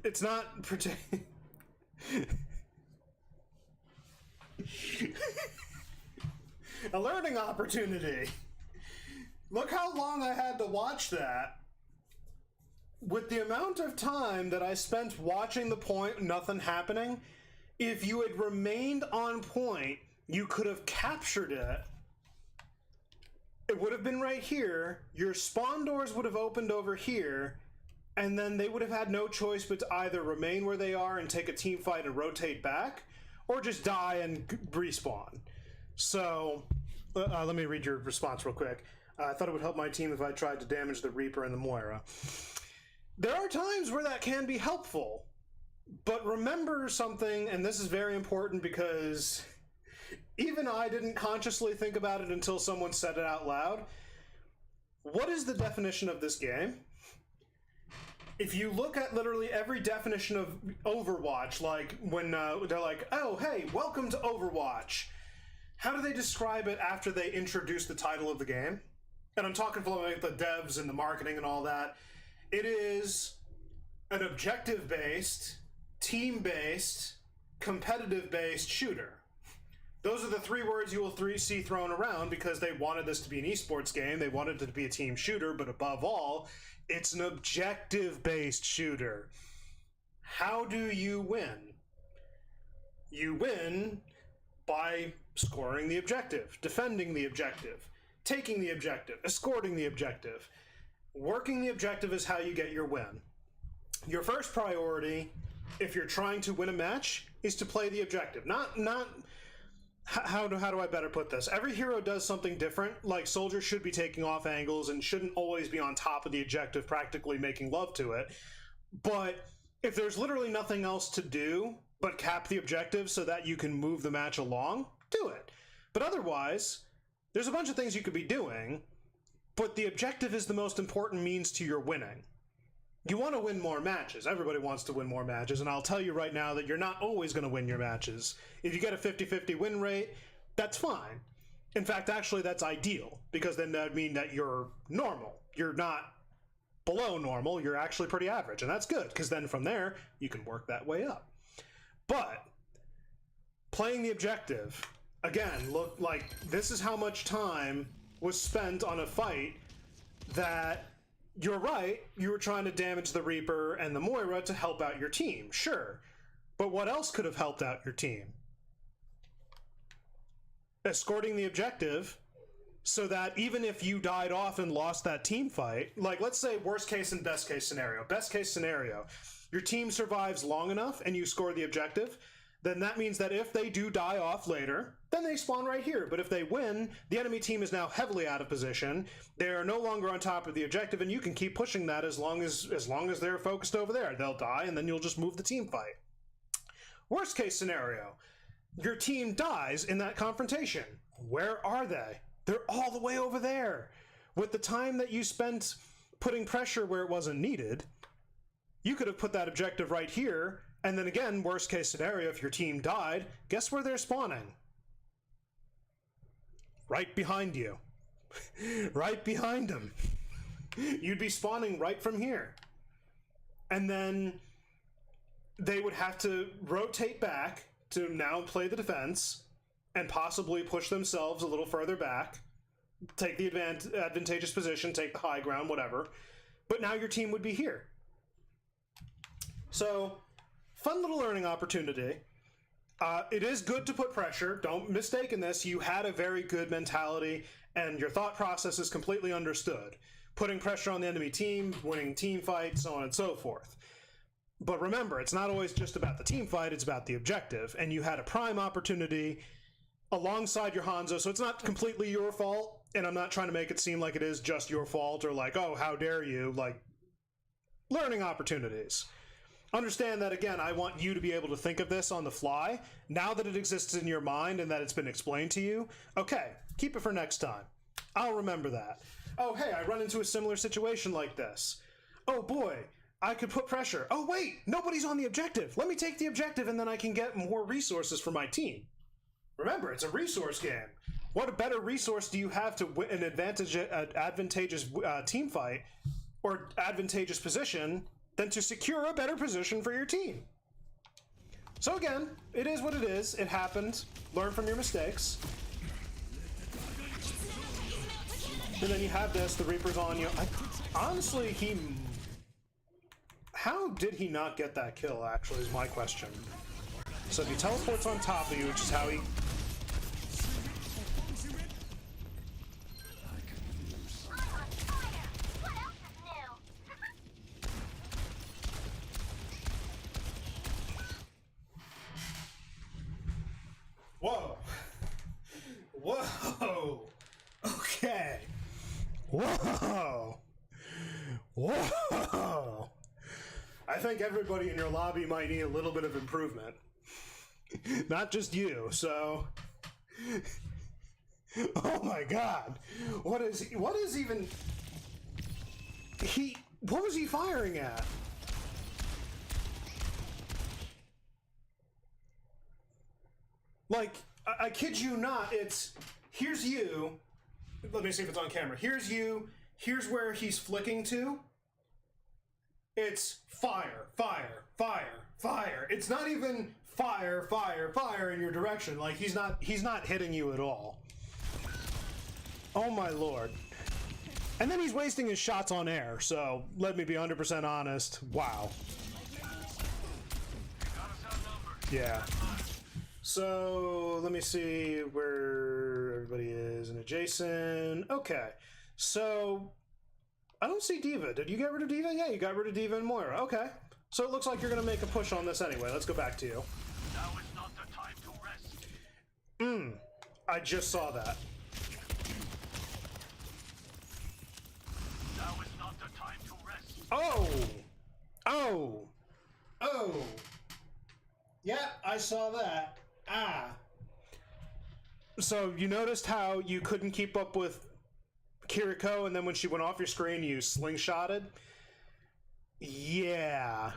it's not a learning opportunity. Look how long I had to watch that. With the amount of time that I spent watching the point, nothing happening, if you had remained on point, you could have captured it. It would have been right here. Your spawn doors would have opened over here, and then they would have had no choice but to either remain where they are and take a team fight and rotate back, or just die and respawn. So, let me read your response real quick. I thought it would help my team if I tried to damage the Reaper and the Moira. There are times where that can be helpful, but remember something, and this is very important because even I didn't consciously think about it until someone said it out loud. What is the definition of this game? If you look at literally every definition of Overwatch, like when they're like, oh, hey, welcome to Overwatch. How do they describe it after they introduce the title of the game? And I'm talking from like the devs and the marketing and all that. It is an objective-based, team-based, competitive-based shooter. Those are the three words you will see thrown around because they wanted this to be an esports game. They wanted it to be a team shooter, but above all, it's an objective-based shooter. How do you win? You win by scoring the objective, defending the objective, taking the objective, escorting the objective. Working the objective is how you get your win. Your first priority, if you're trying to win a match, is to play the objective. How do I better put this? Every hero does something different. Like, soldiers should be taking off angles and shouldn't always be on top of the objective, practically making love to it. But if there's literally nothing else to do, but cap the objective so that you can move the match along, do it. But otherwise, there's a bunch of things you could be doing, but the objective is the most important means to your winning. You want to win more matches. Everybody wants to win more matches, and I'll tell you right now that you're not always going to win your matches. If you get a 50-50 win rate, that's fine. In fact, actually, that's ideal, because then that would mean that you're normal. You're not below normal, you're actually pretty average, and that's good, because then from there, you can work that way up. But playing the objective, again, look, like, this is how much time was spent on a fight that, you're right, you were trying to damage the Reaper and the Moira to help out your team, sure. But what else could have helped out your team? Escorting the objective so that even if you died off and lost that team fight, like, let's say worst case and best case scenario. Best case scenario, your team survives long enough and you score the objective, then that means that if they do die off later, then they spawn right here. But if they win, the enemy team is now heavily out of position. They are no longer on top of the objective, and you can keep pushing that as long as they're focused over there. They'll die, and then you'll just move the team fight. Worst case scenario, your team dies in that confrontation. Where are they? They're all the way over there. With the time that you spent putting pressure where it wasn't needed, you could have put that objective right here. And then again, worst case scenario, if your team died, guess where they're spawning? Right behind you. Right behind them. You'd be spawning right from here. And then they would have to rotate back to now play the defense and possibly push themselves a little further back, take the advantageous position, take the high ground, whatever. But now your team would be here. So, fun little learning opportunity. It is good to put pressure. Don't mistake in this. You had a very good mentality, and your thought process is completely understood. Putting pressure on the enemy team, winning team fights, so on and so forth. But remember, it's not always just about the team fight, it's about the objective. And you had a prime opportunity alongside your Hanzo, so it's not completely your fault, and I'm not trying to make it seem like it is just your fault, or like, oh, how dare you, like, learning opportunities. Understand that, again, I want you to be able to think of this on the fly. Now that it exists in your mind and that it's been explained to you, okay, keep it for next time. I'll remember that. Oh, hey, I run into a similar situation like this. Oh, boy, I could put pressure. Oh, wait, nobody's on the objective. Let me take the objective and then I can get more resources for my team. Remember, it's a resource game. What a better resource do you have to win an advantageous team fight or advantageous position than to secure a better position for your team? So again, it is what it is. It happened. Learn from your mistakes. And then you have this, the Reaper's on you. Honestly, how did he not get that kill, actually, is my question. So if he teleports on top of you, which is how he... Whoa. Whoa. Okay. Whoa. Whoa. I think everybody in your lobby might need a little bit of improvement. Not just you, so... Oh my god. What is even... What was he firing at? Like, I kid you not, here's you, let me see if it's on camera, here's you, here's where he's flicking to, it's fire, fire, fire, fire, it's not even fire, fire, fire in your direction, like, he's not hitting you at all. Oh my lord. And then he's wasting his shots on air, so let me be 100% honest, wow. Yeah. So, let me see where everybody is in adjacent. Okay, so I don't see D.Va. Did you get rid of D.Va? Yeah, you got rid of D.Va and Moira. Okay, so it looks like you're going to make a push on this anyway. Let's go back to you. Now is not the time to rest. I just saw that. Now is not the time to rest. Oh! Oh! Oh! Yeah, I saw that. Ah. So you noticed how you couldn't keep up with Kiriko, and then when she went off your screen, you slingshotted? Yeah.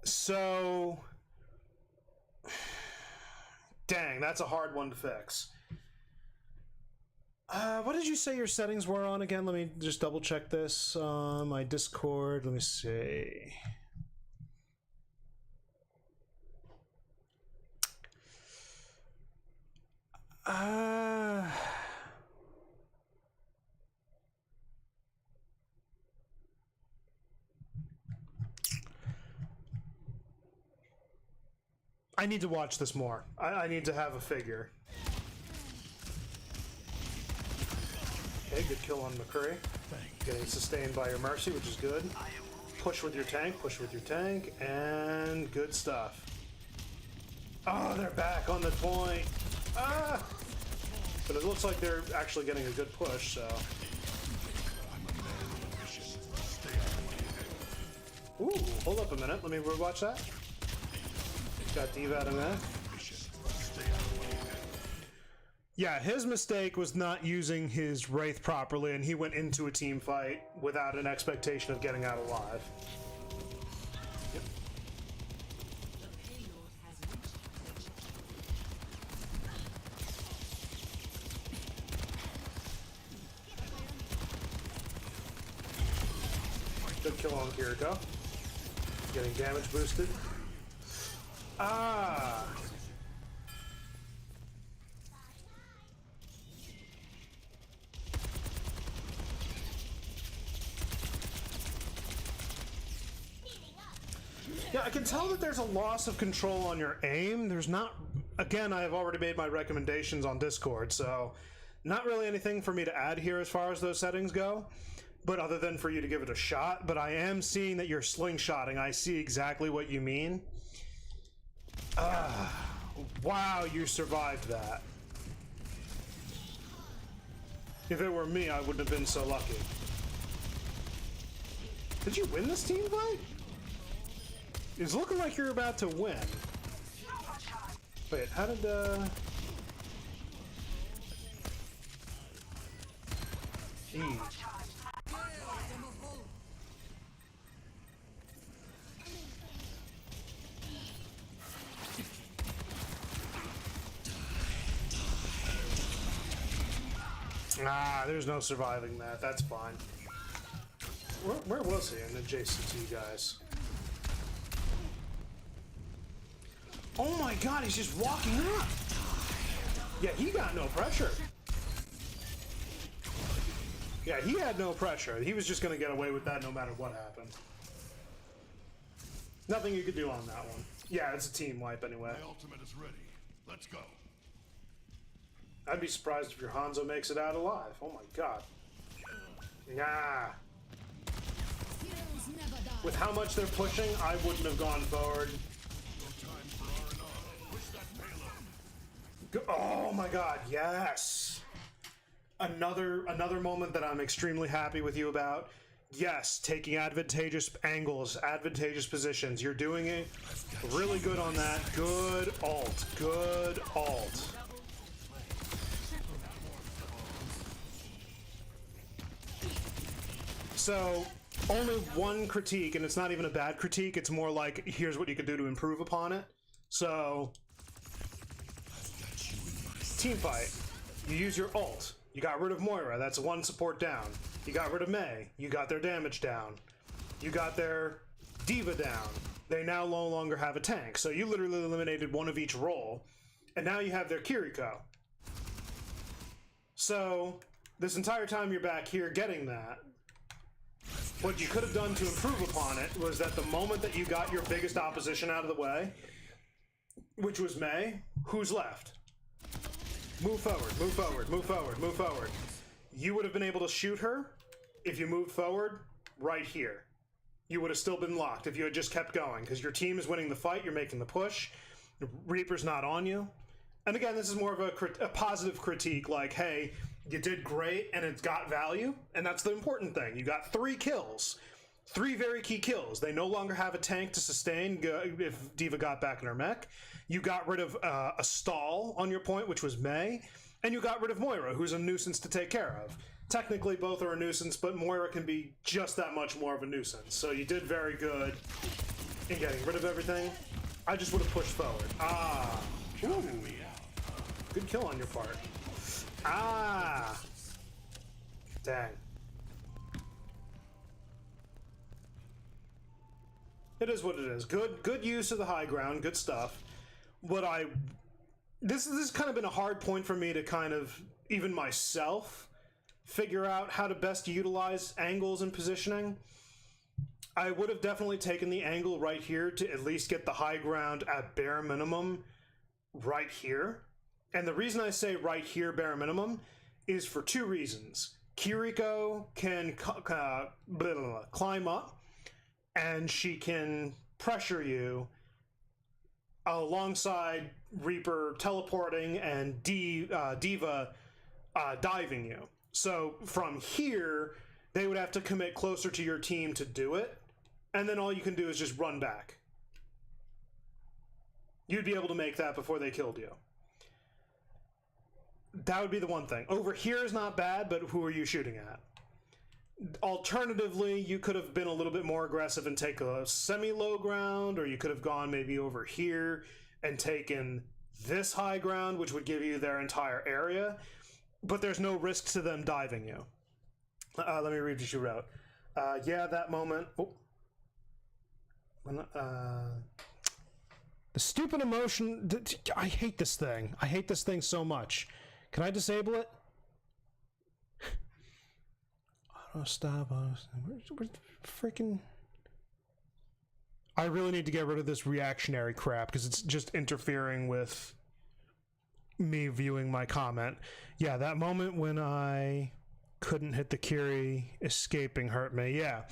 So... Dang, that's a hard one to fix. What did you say your settings were on again? Let me just double check this. My Discord, let me see. I need to watch this more. I need to have a figure. Okay, good kill on McCree. Getting sustained by your Mercy, which is good. Push with your tank, and good stuff. Oh, they're back on the point. Ah! But it looks like they're actually getting a good push, so... Ooh, hold up a minute. Let me rewatch that. Got D.Va out of that. Yeah, his mistake was not using his Wraith properly, and he went into a team fight without an expectation of getting out alive. Yep. Good kill on Kiriko. Getting damage boosted. Ah! Yeah, I can tell that there's a loss of control on your aim. There's not... Again, I have already made my recommendations on Discord, so... Not really anything for me to add here as far as those settings go. But other than for you to give it a shot. But I am seeing that you're slingshotting. I see exactly what you mean. Wow, you survived that. If it were me, I wouldn't have been so lucky. Did you win this team fight? It's looking like you're about to win. Wait, how did there's no surviving that. That's fine. Where was he? And adjacent to you guys. Oh my god, he's just walking up! Yeah, he got no pressure. Yeah, he had no pressure. He was just gonna get away with that no matter what happened. Nothing you could do on that one. Yeah, it's a team wipe anyway. My ultimate is ready. Let's go. I'd be surprised if your Hanzo makes it out alive. Oh my god. Nah. Heroes never die. With how much they're pushing, I wouldn't have gone forward. Oh my god, yes! Another moment that I'm extremely happy with you about. Yes, taking advantageous angles, advantageous positions. You're doing it really good on that. Good ult. Good ult. So, only one critique, and it's not even a bad critique. It's more like, here's what you could do to improve upon it. So, team fight. You use your ult. You got rid of Moira. That's one support down. You got rid of Mei. You got their damage down. You got their D.Va down. They now no longer have a tank. So you literally eliminated one of each role. And now you have their Kiriko. So, this entire time you're back here getting that, what you could have done to improve upon it was that the moment that you got your biggest opposition out of the way, which was Mei, who's left? Move forward, move forward, move forward, move forward. You would have been able to shoot her if you moved forward right here. You would have still been locked if you had just kept going, because your team is winning the fight, you're making the push, Reaper's not on you. And again, this is more of a positive critique, like, hey, you did great and it's got value, and that's the important thing. You got 3 kills. 3 very key kills. They no longer have a tank to sustain if D.Va got back in her mech. You got rid of a stall on your point, which was Mei, and you got rid of Moira, who's a nuisance to take care of. Technically, both are a nuisance, but Moira can be just that much more of a nuisance. So you did very good in getting rid of everything. I just would have pushed forward. Ah. Ooh. Good kill on your part. Ah. Dang. It is what it is. Good use of the high ground. Good stuff. This has kind of been a hard point for me to kind of, even myself, figure out how to best utilize angles and positioning. I would have definitely taken the angle right here to at least get the high ground at bare minimum right here. And the reason I say right here, bare minimum, is for 2 reasons. Kiriko can climb up, and she can pressure you alongside Reaper teleporting and D.Va diving you. So from here, they would have to commit closer to your team to do it, and then all you can do is just run back. You'd be able to make that before they killed you. That would be the one thing. Over here is not bad, but who are you shooting at? Alternatively, you could have been a little bit more aggressive and take a semi-low ground, or you could have gone maybe over here and taken this high ground, which would give you their entire area. But there's no risk to them diving you. Let me read what you wrote. Yeah, that moment. Oh. The stupid emotion. I hate this thing. I hate this thing so much. Can I disable it? Auto stop. Where's the freaking. I really need to get rid of this reactionary crap because it's just interfering with me viewing my comment. Yeah, that moment when I couldn't hit the Kiri escaping hurt me. Yeah.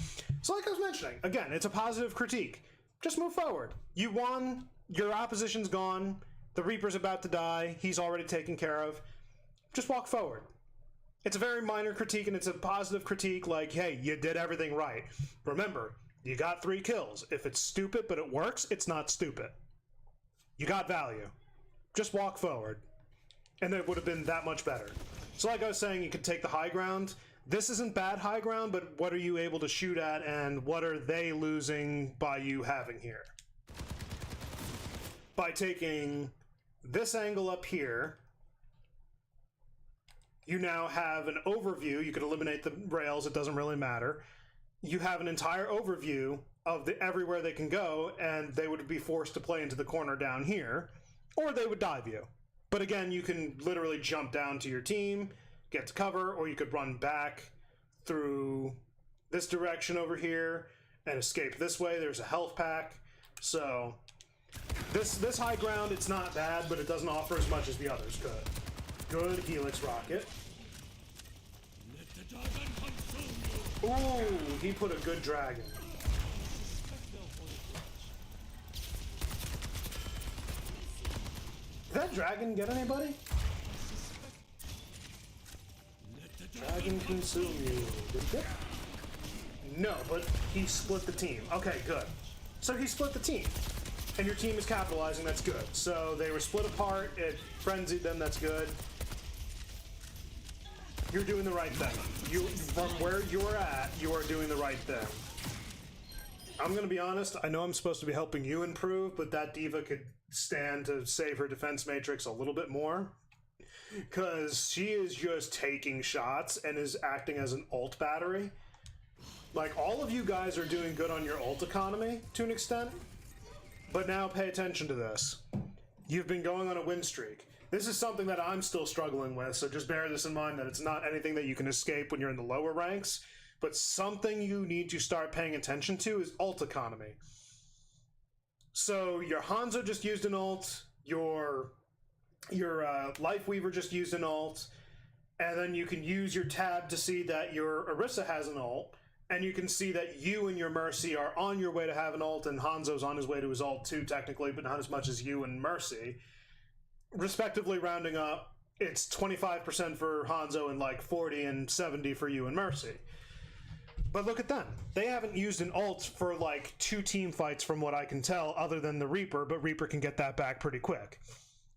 So like I was mentioning, again, it's a positive critique. Just move forward. You won. Your opposition's gone. The Reaper's about to die. He's already taken care of. Just walk forward. It's a very minor critique, and it's a positive critique like, hey, you did everything right. Remember, you got 3 kills. If it's stupid but it works, it's not stupid. You got value. Just walk forward. And it would have been that much better. So like I was saying, you could take the high ground. This isn't bad high ground, but what are you able to shoot at, and what are they losing by you having here? By taking this angle up here, you now have an overview. You could eliminate the rails, it doesn't really matter. You have an entire overview of everywhere they can go, and they would be forced to play into the corner down here, or they would dive you. But again, you can literally jump down to your team, get to cover, or you could run back through this direction over here and escape this way. There's a health pack. So this high ground, it's not bad, but it doesn't offer as much as the others could. Good Helix rocket. Ooh, he put a good dragon. Did that dragon get anybody? Dragon consume you. Did it? No, but he split the team. Okay, good. So he split the team. And your team is capitalizing, that's good. So they were split apart, it frenzied them, that's good. You're doing the right thing. From where you're at, you are doing the right thing. I'm gonna be honest, I know I'm supposed to be helping you improve, but that D.Va could stand to save her defense matrix a little bit more. Because she is just taking shots and is acting as an ult battery. Like, all of you guys are doing good on your ult economy, to an extent. But now pay attention to this. You've been going on a win streak. This is something that I'm still struggling with, so just bear this in mind that it's not anything that you can escape when you're in the lower ranks, but something you need to start paying attention to is ult economy. So your Hanzo just used an ult, your Life Weaver just used an ult, and then you can use your tab to see that your Orisa has an ult, and you can see that you and your Mercy are on your way to have an ult, and Hanzo's on his way to his ult too, technically, but not as much as you and Mercy. Respectively, rounding up, it's 25% for Hanzo and like 40 and 70 for you and Mercy. But look at them. They haven't used an ult for like 2 team fights from what I can tell, other than the Reaper, but Reaper can get that back pretty quick.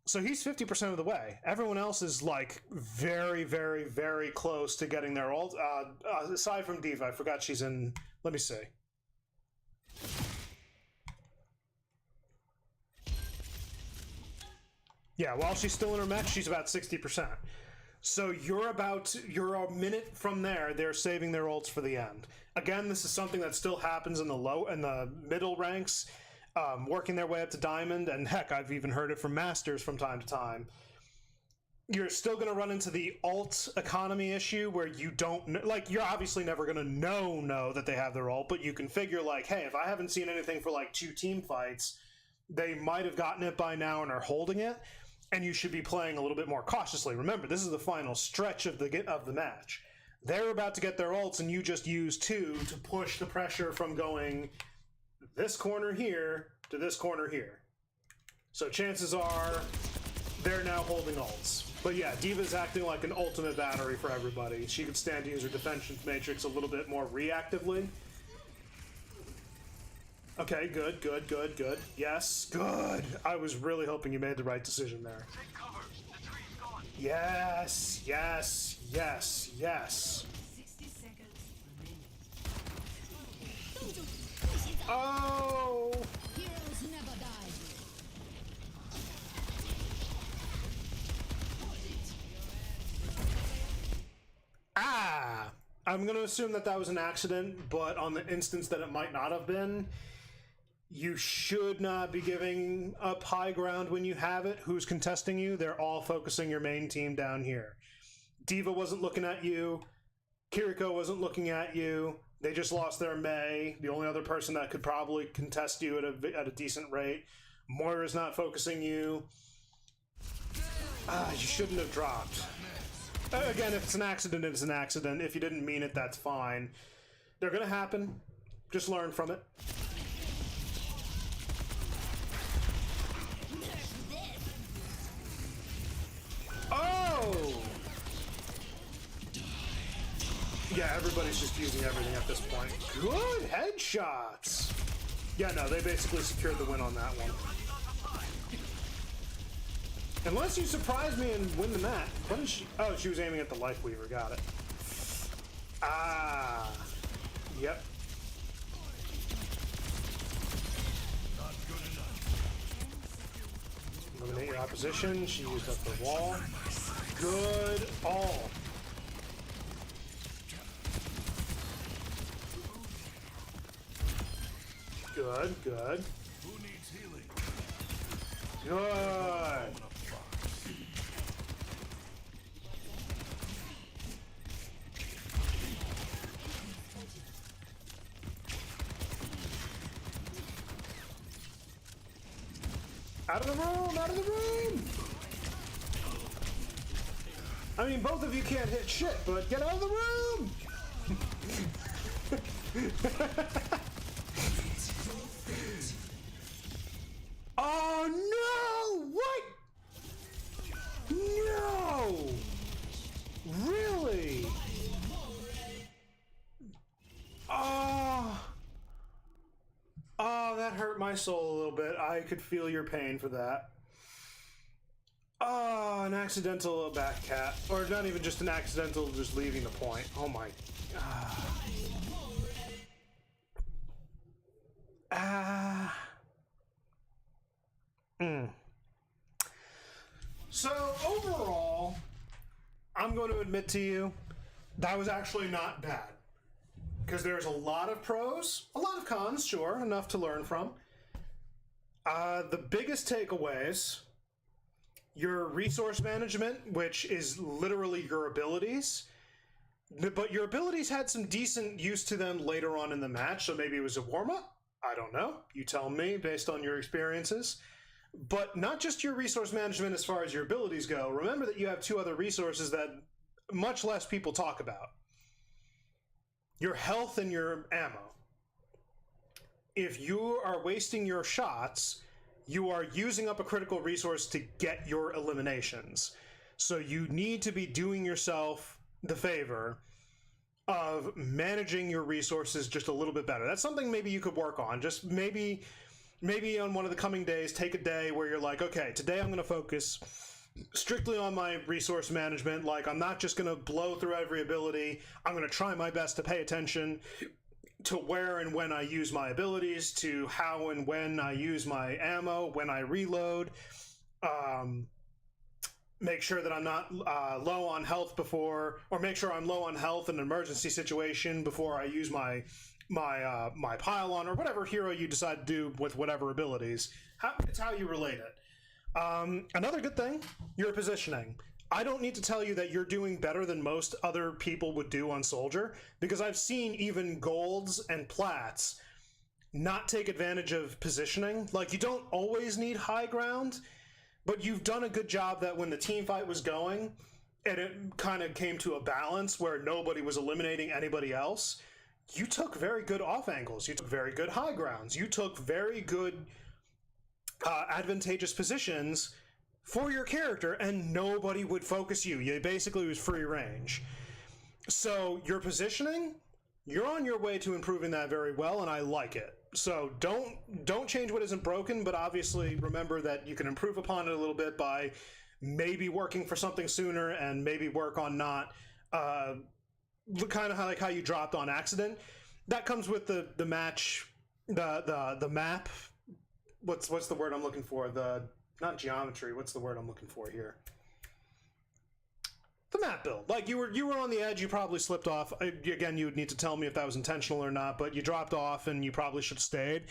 So he's 50% of the way. Everyone else is like very, very, very close to getting their ult. Aside from Diva, I forgot she's in... Let me see. Yeah, while she's still in her mech, she's about 60%. So you're a minute from there, they're saving their ults for the end. Again, this is something that still happens in the middle ranks, working their way up to Diamond, and heck, I've even heard it from Masters from time to time. You're still going to run into the ult economy issue where you don't... Like, you're obviously never going to know that they have their ult, but you can figure, like, hey, if I haven't seen anything for, like, 2 team fights, they might have gotten it by now and are holding it. And you should be playing a little bit more cautiously. Remember, this is the final stretch of the match. They're about to get their ults, and you just use 2 to push the pressure from going this corner here to this corner here. So chances are they're now holding ults. But yeah, Diva's acting like an ultimate battery for everybody. She could stand to use her defense matrix a little bit more reactively. Okay, good. Yes, good. I was really hoping you made the right decision there. Take cover. The tree's gone. Yes. 60 seconds remaining. Oh! Heroes never die. Ah! I'm going to assume that was an accident, but on the instance that it might not have been, you should not be giving up high ground when you have it. Who's contesting you? They're all focusing your main team down here. Diva wasn't looking at you. Kiriko wasn't looking at you. They just lost their Mei, the only other person that could probably contest you at a decent rate. Moira's not focusing you. You shouldn't have dropped. Again, if it's an accident, it's an accident. If you didn't mean it, that's fine. They're gonna happen. Just learn from it. Oh! Yeah, everybody's just using everything at this point. Good headshots! Yeah, no, they basically secured the win on that one. Unless you surprise me and win the match. What is she? Oh, she was aiming at the Life Weaver. Got it. Ah. Yep. Eliminate your opposition. She used up the wall. Good all. Good. Who needs healing? Good. Out of the room! Out of the room! I mean, both of you can't hit shit, but get out of the room! Oh no! What? No! Really? Oh, that hurt my soul a little bit. I could feel your pain for that. Oh, an accidental back cat. Or not even just an accidental, just leaving the point. Oh my... So, overall, I'm going to admit to you, that was actually not bad. Because there's a lot of pros, a lot of cons, sure, enough to learn from. The biggest takeaways, your resource management, which is literally your abilities, but your abilities had some decent use to them later on in the match, so maybe it was a warm-up? I don't know. You tell me, based on your experiences. But not just your resource management as far as your abilities go. Remember that you have 2 other resources that much less people talk about. Your health and your ammo. If you are wasting your shots, you are using up a critical resource to get your eliminations. So you need to be doing yourself the favor of managing your resources just a little bit better. That's something maybe you could work on. Just maybe on one of the coming days, take a day where you're like, okay, today I'm going to focus strictly on my resource management. Like, I'm not just going to blow through every ability. I'm going to try my best to pay attention to where and when I use my abilities, to how and when I use my ammo, when I reload. Make sure that I'm not low on health before, or make sure I'm low on health in an emergency situation before I use my pylon, or whatever hero you decide to do with whatever abilities. It's how you relate it. Another good thing, your positioning. I don't need to tell you that you're doing better than most other people would do on Soldier, because I've seen even golds and plats not take advantage of positioning. Like, you don't always need high ground, but you've done a good job that when the team fight was going and it kind of came to a balance where nobody was eliminating anybody else, you took very good off angles. You took very good high grounds. You took very good advantageous positions for your character, and nobody would focus you. You basically was free range. So your positioning, you're on your way to improving that very well, and I like it. So don't change what isn't broken, but obviously remember that you can improve upon it a little bit by maybe working for something sooner, and maybe work on not kind of like how you dropped on accident. That comes with the match, the map. What's the word I'm looking for? Not geometry. What's the word I'm looking for here? The map build. Like, you were on the edge, you probably slipped off. Again, you would need to tell me if that was intentional or not, but you dropped off and you probably should have stayed.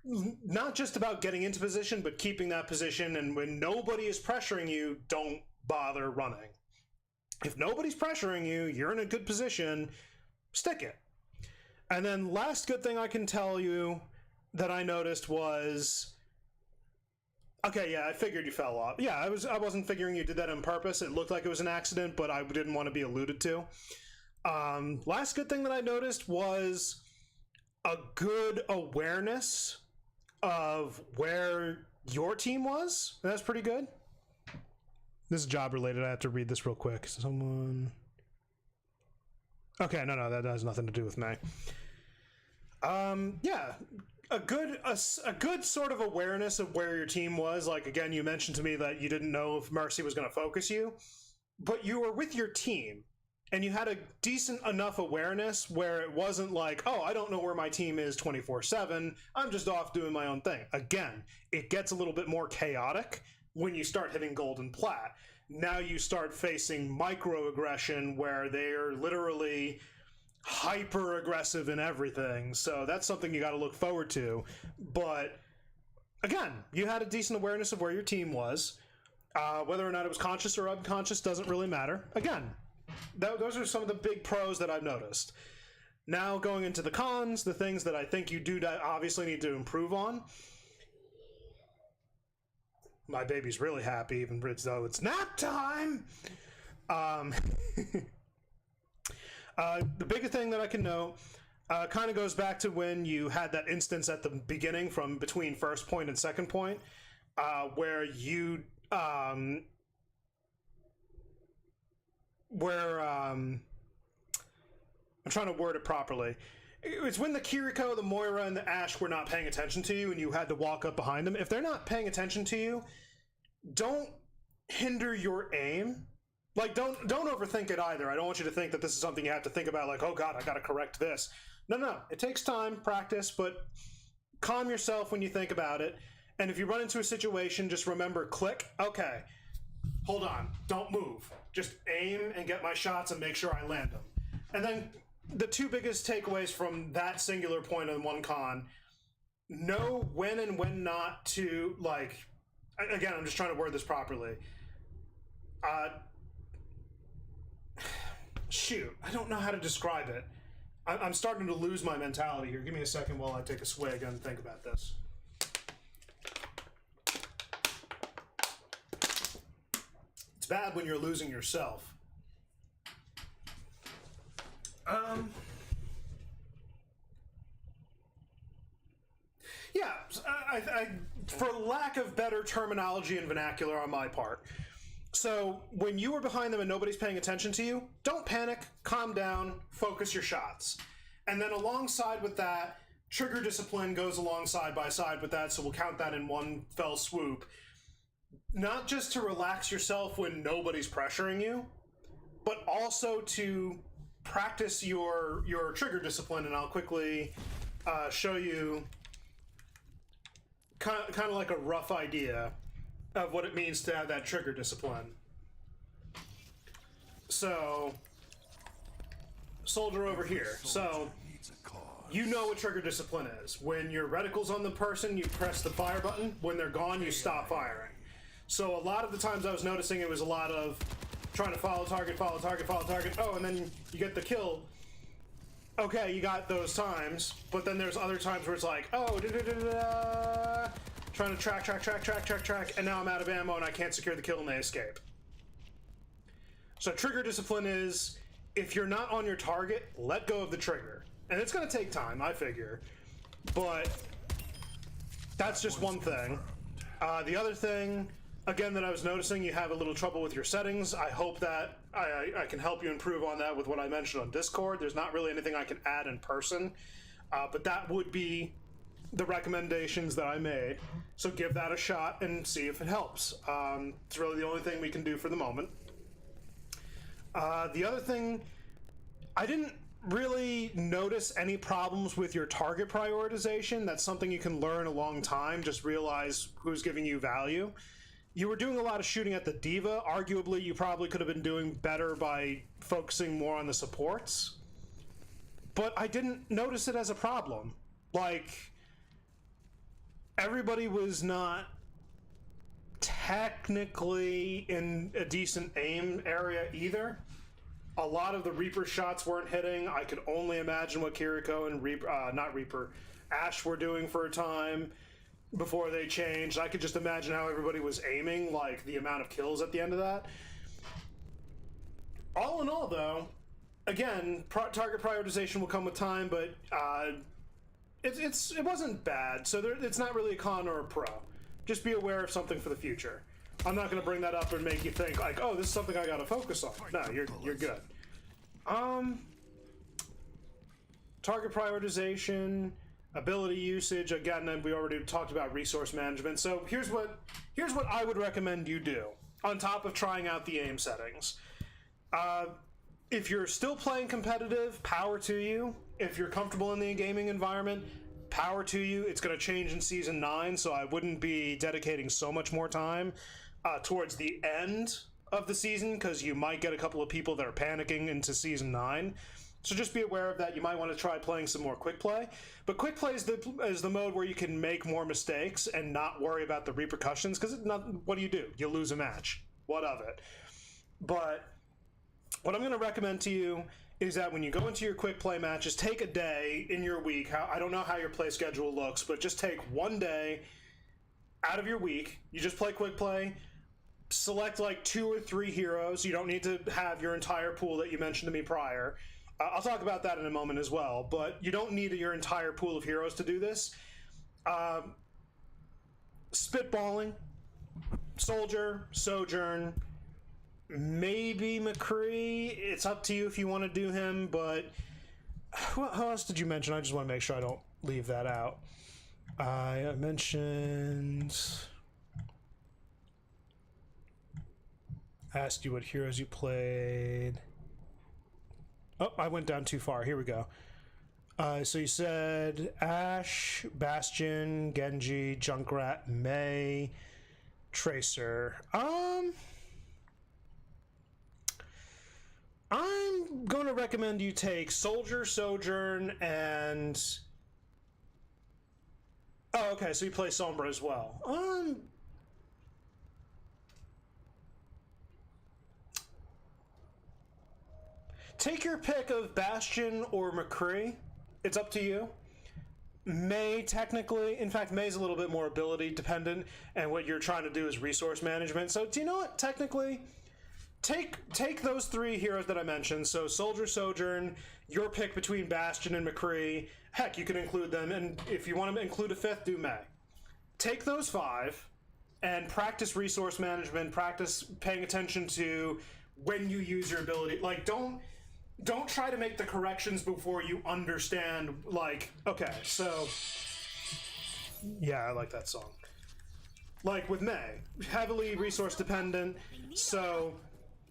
Not just about getting into position, but keeping that position, and when nobody is pressuring you, don't bother running. If nobody's pressuring you, you're in a good position, stick it. And then last good thing I can tell you that I noticed was... Okay, yeah, I figured you fell off. Yeah, I wasn't figuring you did that on purpose. It looked like it was an accident, but I didn't want to be alluded to. Last good thing that I noticed was a good awareness of where your team was. That's pretty good. This is job related. I have to read this real quick. Someone... Okay, no, that has nothing to do with me. Yeah. A good sort of awareness of where your team was. Like, again, you mentioned to me that you didn't know if Mercy was going to focus you, but you were with your team, and you had a decent enough awareness where it wasn't like, oh, I don't know where my team is 24/7, I'm just off doing my own thing. Again, it gets a little bit more chaotic when you start hitting gold and plat. Now you start facing microaggression where they're literally hyper aggressive in everything, so that's something you got to look forward to. But again, you had a decent awareness of where your team was. Whether or not it was conscious or unconscious doesn't really matter. Again, those are some of the big pros that I've noticed. Now going into the cons, the things that I think you do obviously need to improve on. My baby's really happy, even though it's nap time. The biggest thing that I can note kind of goes back to when you had that instance at the beginning from between first point and second point, where you I'm trying to word it properly. It's when the Kiriko, the Moira, and the Ashe were not paying attention to you, and you had to walk up behind them. If they're not paying attention to you, don't hinder your aim. Like, don't overthink it either. I don't want you to think that this is something you have to think about, like, oh god, I gotta correct this. No, it takes time, practice, but calm yourself when you think about it. And if you run into a situation, just remember, click, okay, hold on, don't move. Just aim and get my shots and make sure I land them. And then the two biggest takeaways from that singular point on one con, know when and when not to, like, again, I'm just trying to word this properly. Shoot, I don't know how to describe it. I'm starting to lose my mentality here. Give me a second while I take a swig and think about this. It's bad when you're losing yourself. Yeah, I for lack of better terminology and vernacular on my part, So when you are behind them and nobody's paying attention to you, don't panic, calm down, focus your shots. And then alongside with that, trigger discipline goes alongside by side with that, so we'll count that in one fell swoop. Not just to relax yourself when nobody's pressuring you, but also to practice your trigger discipline, and I'll quickly show you kind of like a rough idea of what it means to have that trigger discipline. So, soldier over here. So, you know what trigger discipline is. When your reticle's on the person, you press the fire button. When they're gone, you stop firing. So a lot of the times I was noticing it was a lot of trying to follow target, follow target, follow target. Oh, and then you get the kill. Okay, you got those times, but then there's other times where it's like, oh, trying to track, and now I'm out of ammo and I can't secure the kill and they escape. So trigger discipline is, if you're not on your target, let go of the trigger. And it's going to take time, I figure. But that's just one thing. The other thing, again, that I was noticing, you have a little trouble with your settings. I hope that I can help you improve on that with what I mentioned on Discord. There's not really anything I can add in person. But that would be the recommendations that I made. So give that a shot and see if it helps. It's really the only thing we can do for the moment. The other thing, I didn't really notice any problems with your target prioritization. That's something you can learn a long time. Just realize who's giving you value. You were doing a lot of shooting at the diva. Arguably, you probably could have been doing better by focusing more on the supports. But I didn't notice it as a problem. Like, everybody was not technically in a decent aim area either. A lot of the Reaper shots weren't hitting. I could only imagine what Kiriko and Ash were doing for a time before they changed. I could just imagine how everybody was aiming, like the amount of kills at the end of that. All in all, though, again, target prioritization will come with time, but it wasn't bad. So it's not really a con or a pro. Just be aware of something for the future. I'm not going to bring that up and make you think like, oh, this is something I got to focus on. No, you're good. Target prioritization, ability usage. Again, we already talked about resource management. So here's what I would recommend you do on top of trying out the aim settings. If you're still playing competitive, power to you. If you're comfortable in the gaming environment, power to you. It's going to change in Season 9, so I wouldn't be dedicating so much more time towards the end of the season, because you might get a couple of people that are panicking into Season 9. So just be aware of that. You might want to try playing some more quick play. But quick play is the mode where you can make more mistakes and not worry about the repercussions, because what do? You lose a match. What of it? But what I'm going to recommend to you is that when you go into your quick play matches, take a day in your week. I don't know how your play schedule looks, but just take one day out of your week. You just play quick play. Select like 2 or 3 heroes. You don't need to have your entire pool that you mentioned to me prior. I'll talk about that in a moment as well, but you don't need your entire pool of heroes to do this. Spitballing, Soldier, Sojourn, maybe McCree. It's up to you if you want to do him, but who else did you mention? I just want to make sure I don't leave that out. I mentioned... asked you what heroes you played. Oh, I went down too far. Here we go. So you said Ashe, Bastion, Genji, Junkrat, Mei, Tracer. I'm going to recommend you take Soldier, Sojourn, and... Oh, okay, so you play Sombra as well. Take your pick of Bastion or McCree. It's up to you. Mei, technically, in fact, Mei's a little bit more ability dependent, and what you're trying to do is resource management. So, do you know what? Technically, take those 3 heroes that I mentioned. So, Soldier, Sojourn, your pick between Bastion and McCree. Heck, you can include them, and if you want to include a 5th, do Mei. Take those 5, and practice resource management, practice paying attention to when you use your ability. Like, don't try to make the corrections before you understand, like, okay, so yeah, I like that song. Like with May, heavily resource dependent, so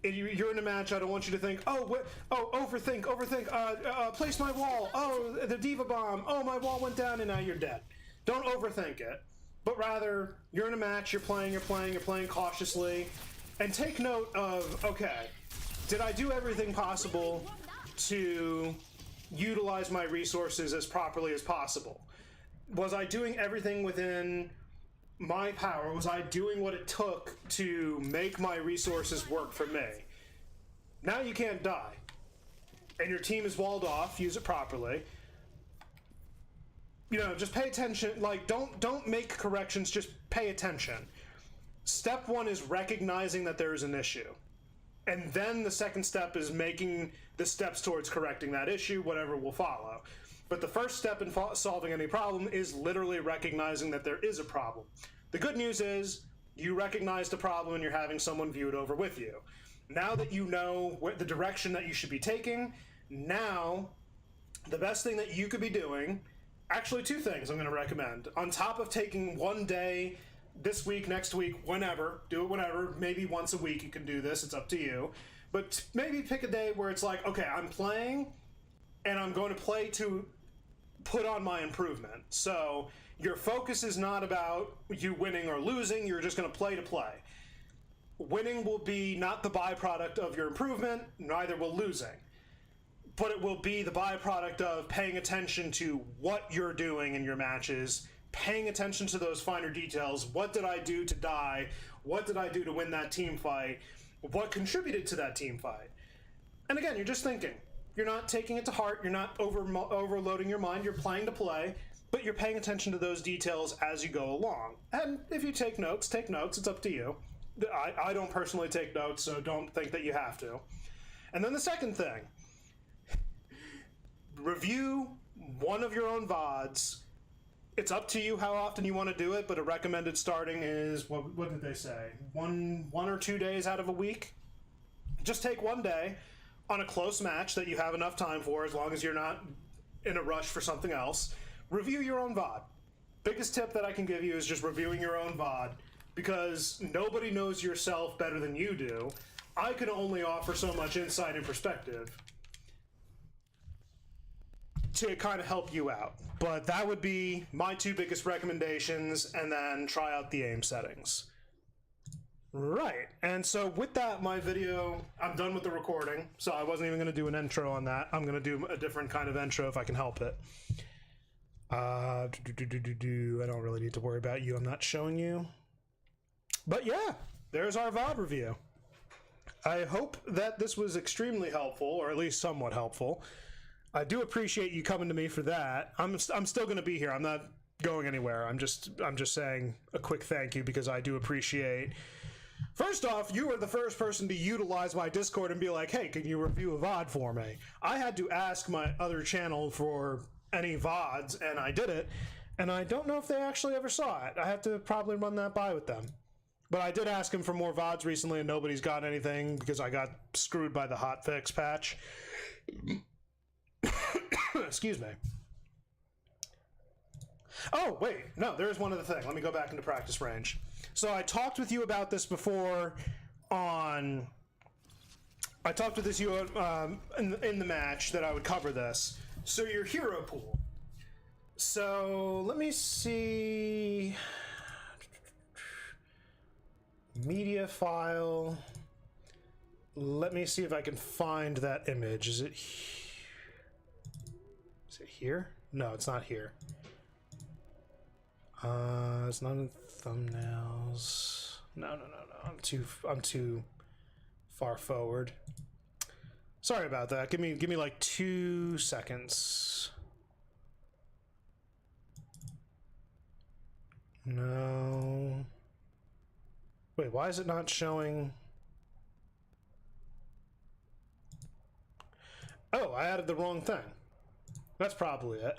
if you're in a match, I don't want you to think, overthink, place my wall, the diva bomb, my wall went down and now you're dead. Don't overthink it, but rather, you're in a match, you're playing cautiously, and take note of, okay, did I do everything possible to utilize my resources as properly as possible? Was I doing everything within my power? Was I doing what it took to make my resources work for me? Now you can't die. And your team is walled off, use it properly. You know, just pay attention. Like, don't make corrections, just pay attention. Step one is recognizing that there is an issue. And then the second step is making the steps towards correcting that issue, whatever will follow. But the first step in solving any problem is literally recognizing that there is a problem. The good news is you recognize the problem and you're having someone view it over with you. Now that you know the direction that you should be taking, now the best thing that you could be doing, actually two things I'm going to recommend. On top of taking one day, this week, next week, whenever, do it whenever, maybe once a week you can do this, it's up to you. But maybe pick a day where it's like, okay, I'm playing and I'm going to play to put on my improvement. So your focus is not about you winning or losing, you're just going to play. Winning will be not the byproduct of your improvement, neither will losing. But it will be the byproduct of paying attention to what you're doing in your matches, paying attention to those finer details. What did I do to die? What did I do to win that team fight? What contributed to that team fight? And again, you're just thinking. You're not taking it to heart. You're not overloading your mind. You're playing to play, but you're paying attention to those details as you go along. And if you take notes. It's up to you. I don't personally take notes, so don't think that you have to. And then the second thing, review one of your own VODs. It's up to you how often you want to do it, but a recommended starting is, what did they say? One or 2 days out of a week? Just take one day on a close match that you have enough time for, as long as you're not in a rush for something else. Review your own VOD. Biggest tip that I can give you is just reviewing your own VOD, because nobody knows yourself better than you do. I can only offer so much insight and perspective to kind of help you out. But that would be my two biggest recommendations, and then try out the aim settings. Right, and so with that, my video, I'm done with the recording, so I wasn't even going to do an intro on that. I'm going to do a different kind of intro if I can help it. I don't really need to worry about you. I'm not showing you. But yeah, there's our VOD review. I hope that this was extremely helpful, or at least somewhat helpful. I do appreciate you coming to me for that. I'm still going to be here. I'm not going anywhere. I'm just saying a quick thank you, because I do appreciate. First off, you were the first person to utilize my Discord and be like, hey, can you review a VOD for me? I had to ask my other channel for any VODs, and I did it, and I don't know if they actually ever saw it. I have to probably run that by with them. But I did ask him for more VODs recently, and nobody's got anything because I got screwed by the hotfix patch. Excuse me. Oh, wait. No, there's one other thing. Let me go back into practice range. So I talked with you about this before on... I talked with you in the match that I would cover this. So your hero pool. So let me see... Media file. Let me see if I can find that image. Is it here? No, it's not here. It's not in thumbnails. No. I'm too far forward. Sorry about that. Give me like 2 seconds. No. Wait, why is it not showing? Oh, I added the wrong thing. That's probably it.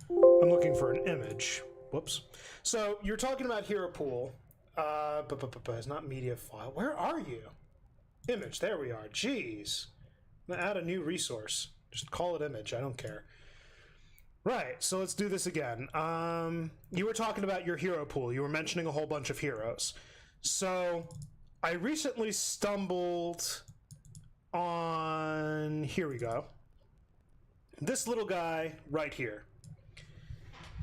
I'm looking for an image. Whoops. So you're talking about hero pool. It's not media file. Where are you? Image. There we are. Jeez. I'm gonna add a new resource. Just call it image. I don't care. Right. So let's do this again. You were talking about your hero pool. You were mentioning a whole bunch of heroes. So I recently stumbled on. Here we go. This little guy right here.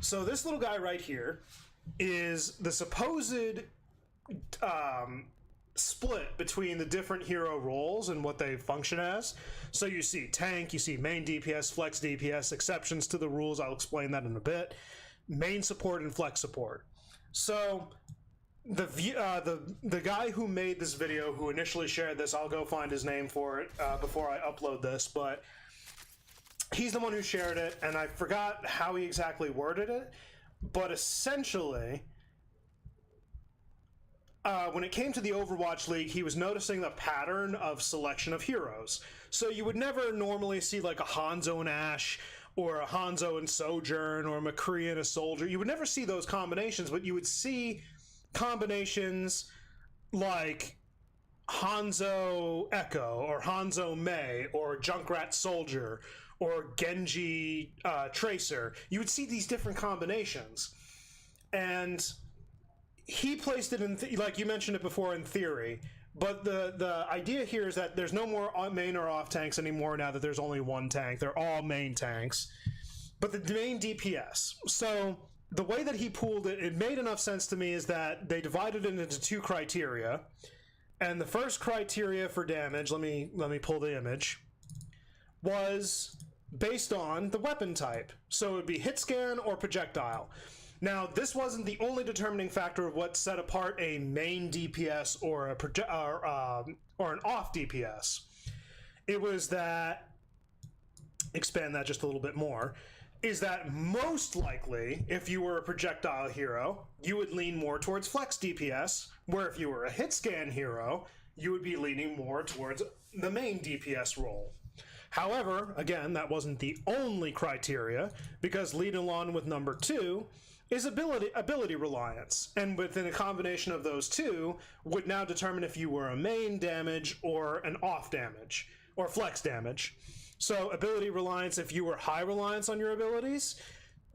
So this little guy right here is the supposed split between the different hero roles and what they function as. So you see tank, you see main DPS, flex DPS, exceptions to the rules. I'll explain that in a bit. Main support and flex support. So the guy who made this video, who initially shared this, I'll go find his name for it before I upload this, but he's the one who shared it, and I forgot how he exactly worded it, but essentially, when it came to the Overwatch League, he was noticing the pattern of selection of heroes. So you would never normally see like a Hanzo and Ashe, or a Hanzo and Sojourn, or a McCree and a Soldier. You would never see those combinations, but you would see combinations like Hanzo Echo, or Hanzo Mei, or Junkrat Soldier, or Genji Tracer. You would see these different combinations. And he placed it in, like you mentioned it before, in theory. But the idea here is that there's no more main or off tanks anymore now that there's only one tank. They're all main tanks. But the main DPS. So the way that he pooled it, it made enough sense to me, is that they divided it into two criteria. And the first criteria for damage, let me pull the image, was based on the weapon type. So it would be hit scan or projectile. Now, this wasn't the only determining factor of what set apart a main DPS or an off DPS. It was that, expand that just a little bit more, is that most likely, if you were a projectile hero, you would lean more towards flex DPS, where if you were a hit scan hero, you would be leaning more towards the main DPS role. However, again, that wasn't the only criteria, because leading along with number 2 is ability reliance, and within a combination of those two would now determine if you were a main damage or an off damage, or flex damage. So ability reliance, if you were high reliance on your abilities,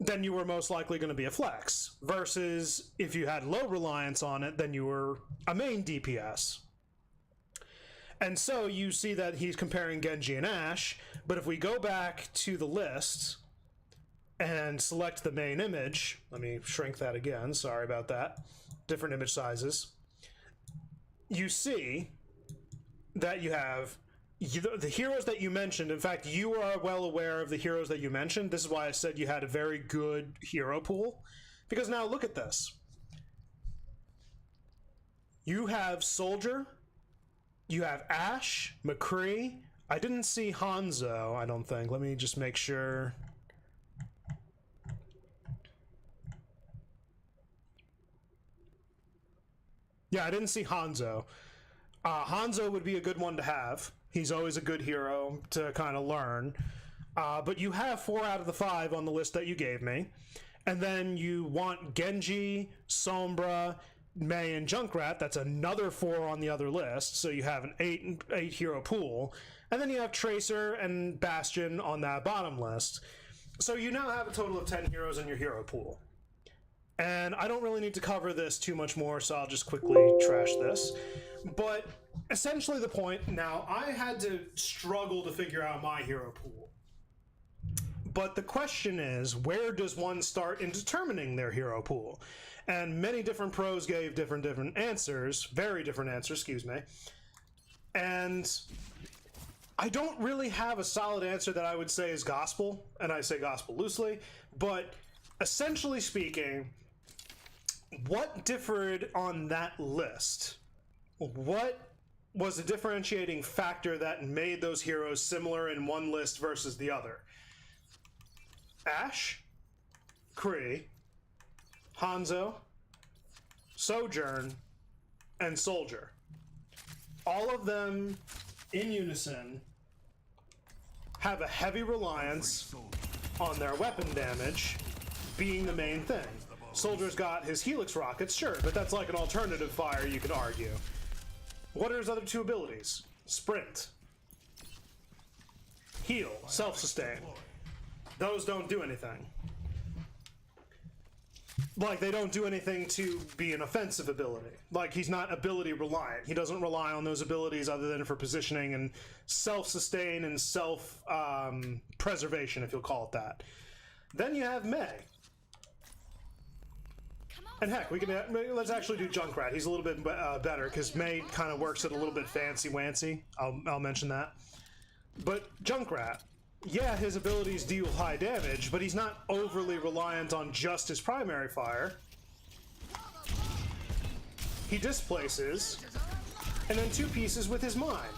then you were most likely going to be a flex, versus if you had low reliance on it, then you were a main DPS. And so you see that he's comparing Genji and Ashe, but if we go back to the list and select the main image, let me shrink that again, sorry about that, different image sizes, you see that you have the heroes that you mentioned. In fact, you are well aware of the heroes that you mentioned. This is why I said you had a very good hero pool, because now look at this. You have Soldier, you have Ashe, McCree. I didn't see Hanzo, I don't think. Let me just make sure. Yeah, I didn't see Hanzo. Hanzo would be a good one to have. He's always a good hero to kind of learn. But you have 4 out of the 5 on the list that you gave me. And then you want Genji, Sombra, Mei, and Junkrat. That's another 4 on the other list. So you have an 8 hero pool. And then you have Tracer and Bastion on that bottom list. So you now have a total of 10 heroes in your hero pool. And I don't really need to cover this too much more, so I'll just quickly trash this. But essentially the point, now I had to struggle to figure out my hero pool. But the question is, where does one start in determining their hero pool? And many different pros gave different answers, very different answers, excuse me. And I don't really have a solid answer that I would say is gospel, and I say gospel loosely, but essentially speaking, what differed on that list? What was the differentiating factor that made those heroes similar in one list versus the other? Ashe, Kree, Hanzo, Sojourn, and Soldier. All of them in unison have a heavy reliance on their weapon damage being the main thing. Soldier's got his Helix rockets, sure, but that's like an alternative fire, you could argue. What are his other two abilities? Sprint. Heal, self-sustain. Those don't do anything. Like, they don't do anything to be an offensive ability. Like, he's not ability reliant. He doesn't rely on those abilities other than for positioning and self-sustain and self-preservation, if you'll call it that. Then you have Mei. And heck, we can let's actually do Junkrat. He's a little bit better because Mei kind of works it a little bit fancy-wancy. I'll mention that. But Junkrat, yeah, his abilities deal high damage, but he's not overly reliant on just his primary fire. He displaces, and then two pieces with his mind.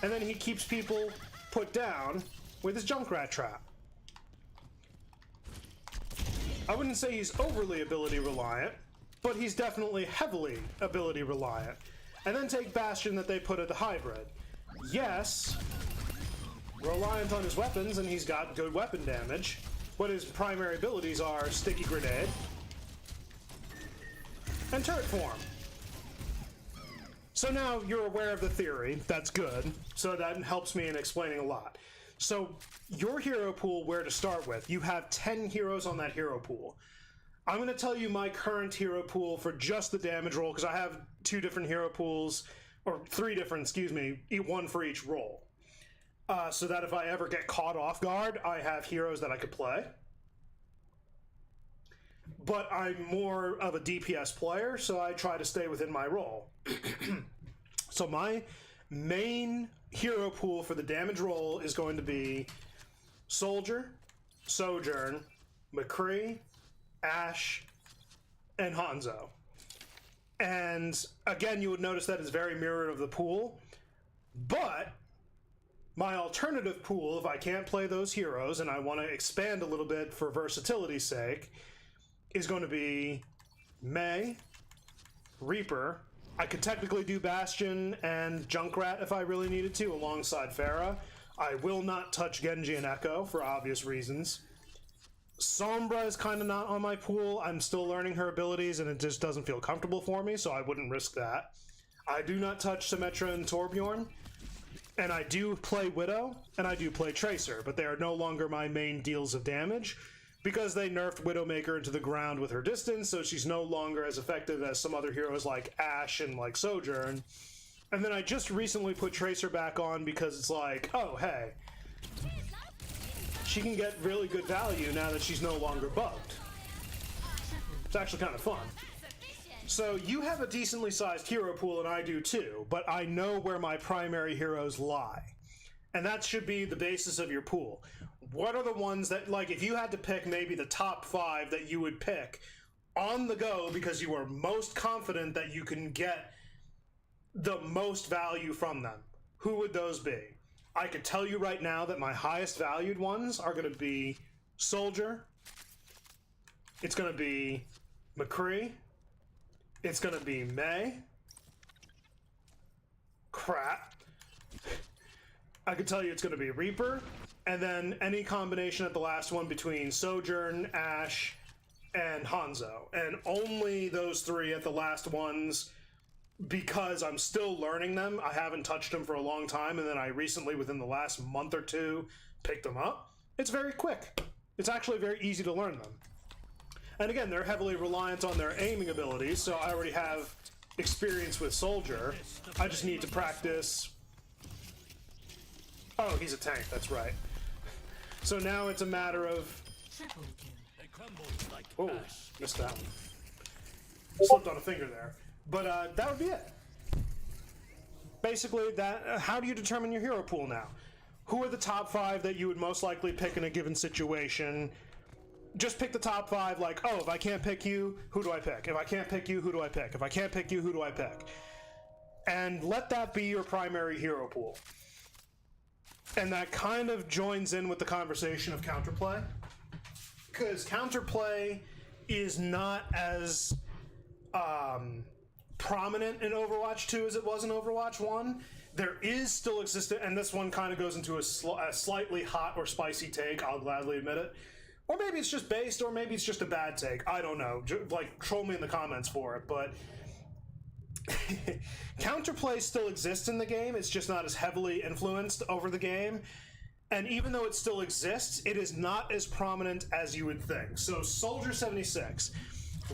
And then he keeps people put down with his Junkrat trap. I wouldn't say he's overly ability reliant, but he's definitely heavily ability reliant. And then take Bastion that they put at the hybrid. Yes, reliant on his weapons, and he's got good weapon damage, but his primary abilities are Sticky Grenade and Turret Form. So now you're aware of the theory. That's good. So that helps me in explaining a lot. So your hero pool, where to start with. You have 10 heroes on that hero pool. I'm going to tell you my current hero pool for just the damage roll, because I have two different hero pools, or three different, excuse me, one for each role. So that if I ever get caught off guard, I have heroes that I could play. But I'm more of a DPS player, so I try to stay within my role. So my main hero pool for the damage roll is going to be Soldier, Sojourn, McCree, Ashe, and Hanzo. And again, you would notice that it's very mirrored of the pool, but my alternative pool, if I can't play those heroes and I want to expand a little bit for versatility's sake, is going to be Mei, Reaper. I could technically do Bastion and Junkrat if I really needed to, alongside Pharah. I will not touch Genji and Echo for obvious reasons. Sombra is kind of not on my pool. I'm still learning her abilities and it just doesn't feel comfortable for me, so I wouldn't risk that. I do not touch Symmetra and Torbjorn. And I do play Widow, and I do play Tracer, but they are no longer my main deals of damage, because they nerfed Widowmaker into the ground with her distance, so she's no longer as effective as some other heroes like Ashe and like Sojourn. And then I just recently put Tracer back on because it's like, oh hey, she can get really good value now that she's no longer bugged. It's actually kind of fun. So you have a decently sized hero pool, and I do too, but I know where my primary heroes lie. And that should be the basis of your pool. What are the ones that, like, if you had to pick maybe the top 5 that you would pick on the go because you are most confident that you can get the most value from them, who would those be? I could tell you right now that my highest valued ones are going to be Soldier, it's going to be McCree, it's going to be Mei. Crap. I could tell you it's going to be Reaper, and then any combination at the last one between Sojourn, Ashe, and Hanzo. And only those 3 at the last ones, because I'm still learning them. I haven't touched them for a long time, and then I recently, within the last month or 2, picked them up. It's very quick. It's actually very easy to learn them. And again, they're heavily reliant on their aiming abilities, so I already have experience with Soldier. I just need to practice. Oh, he's a tank, that's right. So now it's a matter of... Oh, missed that one. Slipped on a finger there. But that would be it. Basically, how do you determine your hero pool now? Who are the top 5 that you would most likely pick in a given situation? Just pick the top 5, like, oh, if I can't pick you, who do I pick? If I can't pick you, who do I pick? If I can't pick you, who do I pick? And let that be your primary hero pool. And that kind of joins in with the conversation of counterplay. Because counterplay is not as prominent in Overwatch 2 as it was in Overwatch 1. There is still existent, and this one kind of goes into a slightly hot or spicy take, I'll gladly admit it. Or maybe it's just based, or maybe it's just a bad take. I don't know. Like, troll me in the comments for it, but counterplay still exists in the game. It's just not as heavily influenced over the game. And even though it still exists, it is not as prominent as you would think. So, Soldier 76.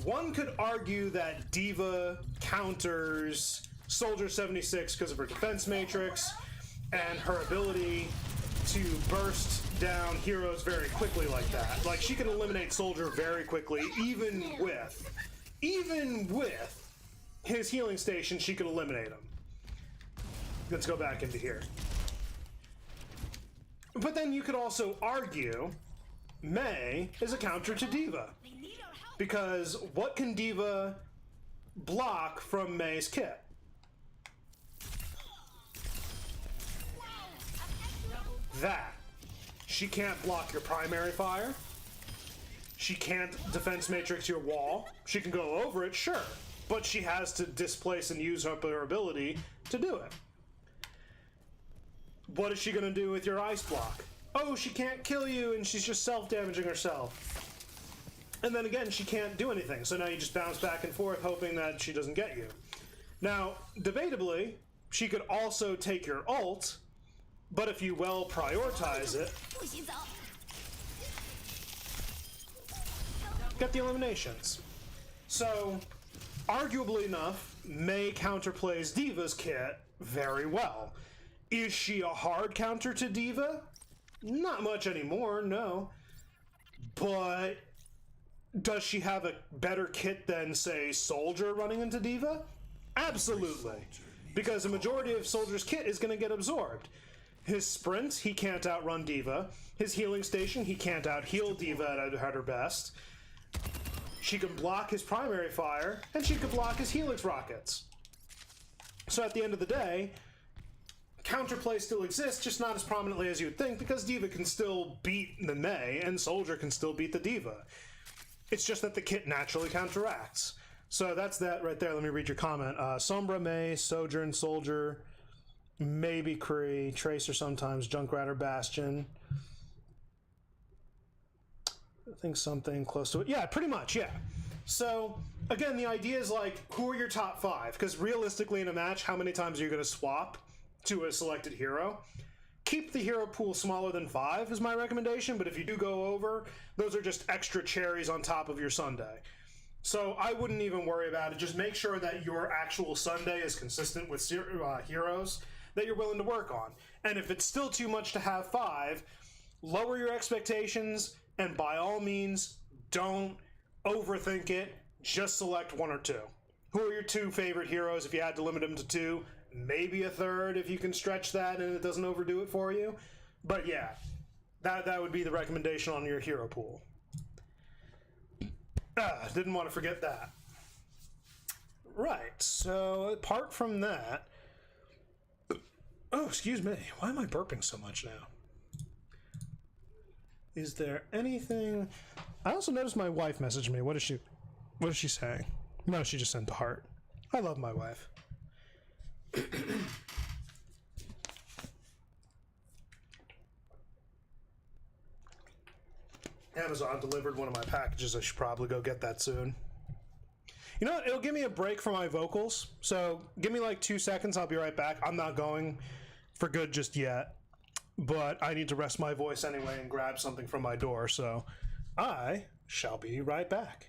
One could argue that D.Va counters Soldier 76 because of her defense matrix and her ability to burst down heroes very quickly like that. Like, she can eliminate Soldier very quickly, even with his healing station, she could eliminate him. Let's go back into here. But then you could also argue Mei is a counter to D.Va. Because what can D.Va block from Mei's kit? That. She can't block your primary fire. She can't defense matrix your wall. She can go over it, sure. But she has to displace and use up her ability to do it. What is she going to do with your ice block? Oh, she can't kill you and she's just self-damaging herself. And then again, she can't do anything. So now you just bounce back and forth hoping that she doesn't get you. Now, debatably, she could also take your ult, but if you well prioritize it, get the eliminations. So, arguably enough, Mei counterplays D.Va's kit very well. Is she a hard counter to D.Va? Not much anymore, no. But does she have a better kit than, say, Soldier running into D.Va? Absolutely. Because the majority of Soldier's kit is going to get absorbed. His sprint, he can't outrun D.Va. His healing station, he can't out-heal D.Va at her best. She can block his primary fire, and she can block his helix rockets. So at the end of the day, counterplay still exists, just not as prominently as you would think, because D.Va can still beat the Mei, and Soldier can still beat the D.Va. It's just that the kit naturally counteracts. So that's that right there. Let me read your comment. Sombra, Mei, Sojourn, Soldier, maybe Kree, Tracer sometimes, Junkrat or Bastion. I think something close to it. Yeah, pretty much, yeah. So, again, the idea is like, who are your top 5? Because realistically in a match, how many times are you going to swap to a selected hero? Keep the hero pool smaller than 5 is my recommendation, but if you do go over, those are just extra cherries on top of your sundae. So I wouldn't even worry about it. Just make sure that your actual sundae is consistent with heroes that you're willing to work on. And if it's still too much to have 5, lower your expectations, and by all means, don't overthink it. Just select 1 or 2. Who are your 2 favorite heroes if you had to limit them to 2? Maybe a third if you can stretch that and it doesn't overdo it for you. But yeah, that would be the recommendation on your hero pool. Didn't want to forget that. Right, so apart from that... Oh, excuse me. Why am I burping so much now? Is there anything... I also noticed my wife messaged me. What is she saying? No, she just sent a heart. I love my wife. Amazon delivered one of my packages. I should probably go get that soon. You know what? It'll give me a break for my vocals. So give me like 2 seconds. I'll be right back. I'm not going for good just yet, but I need to rest my voice anyway and grab something from my door. So I shall be right back.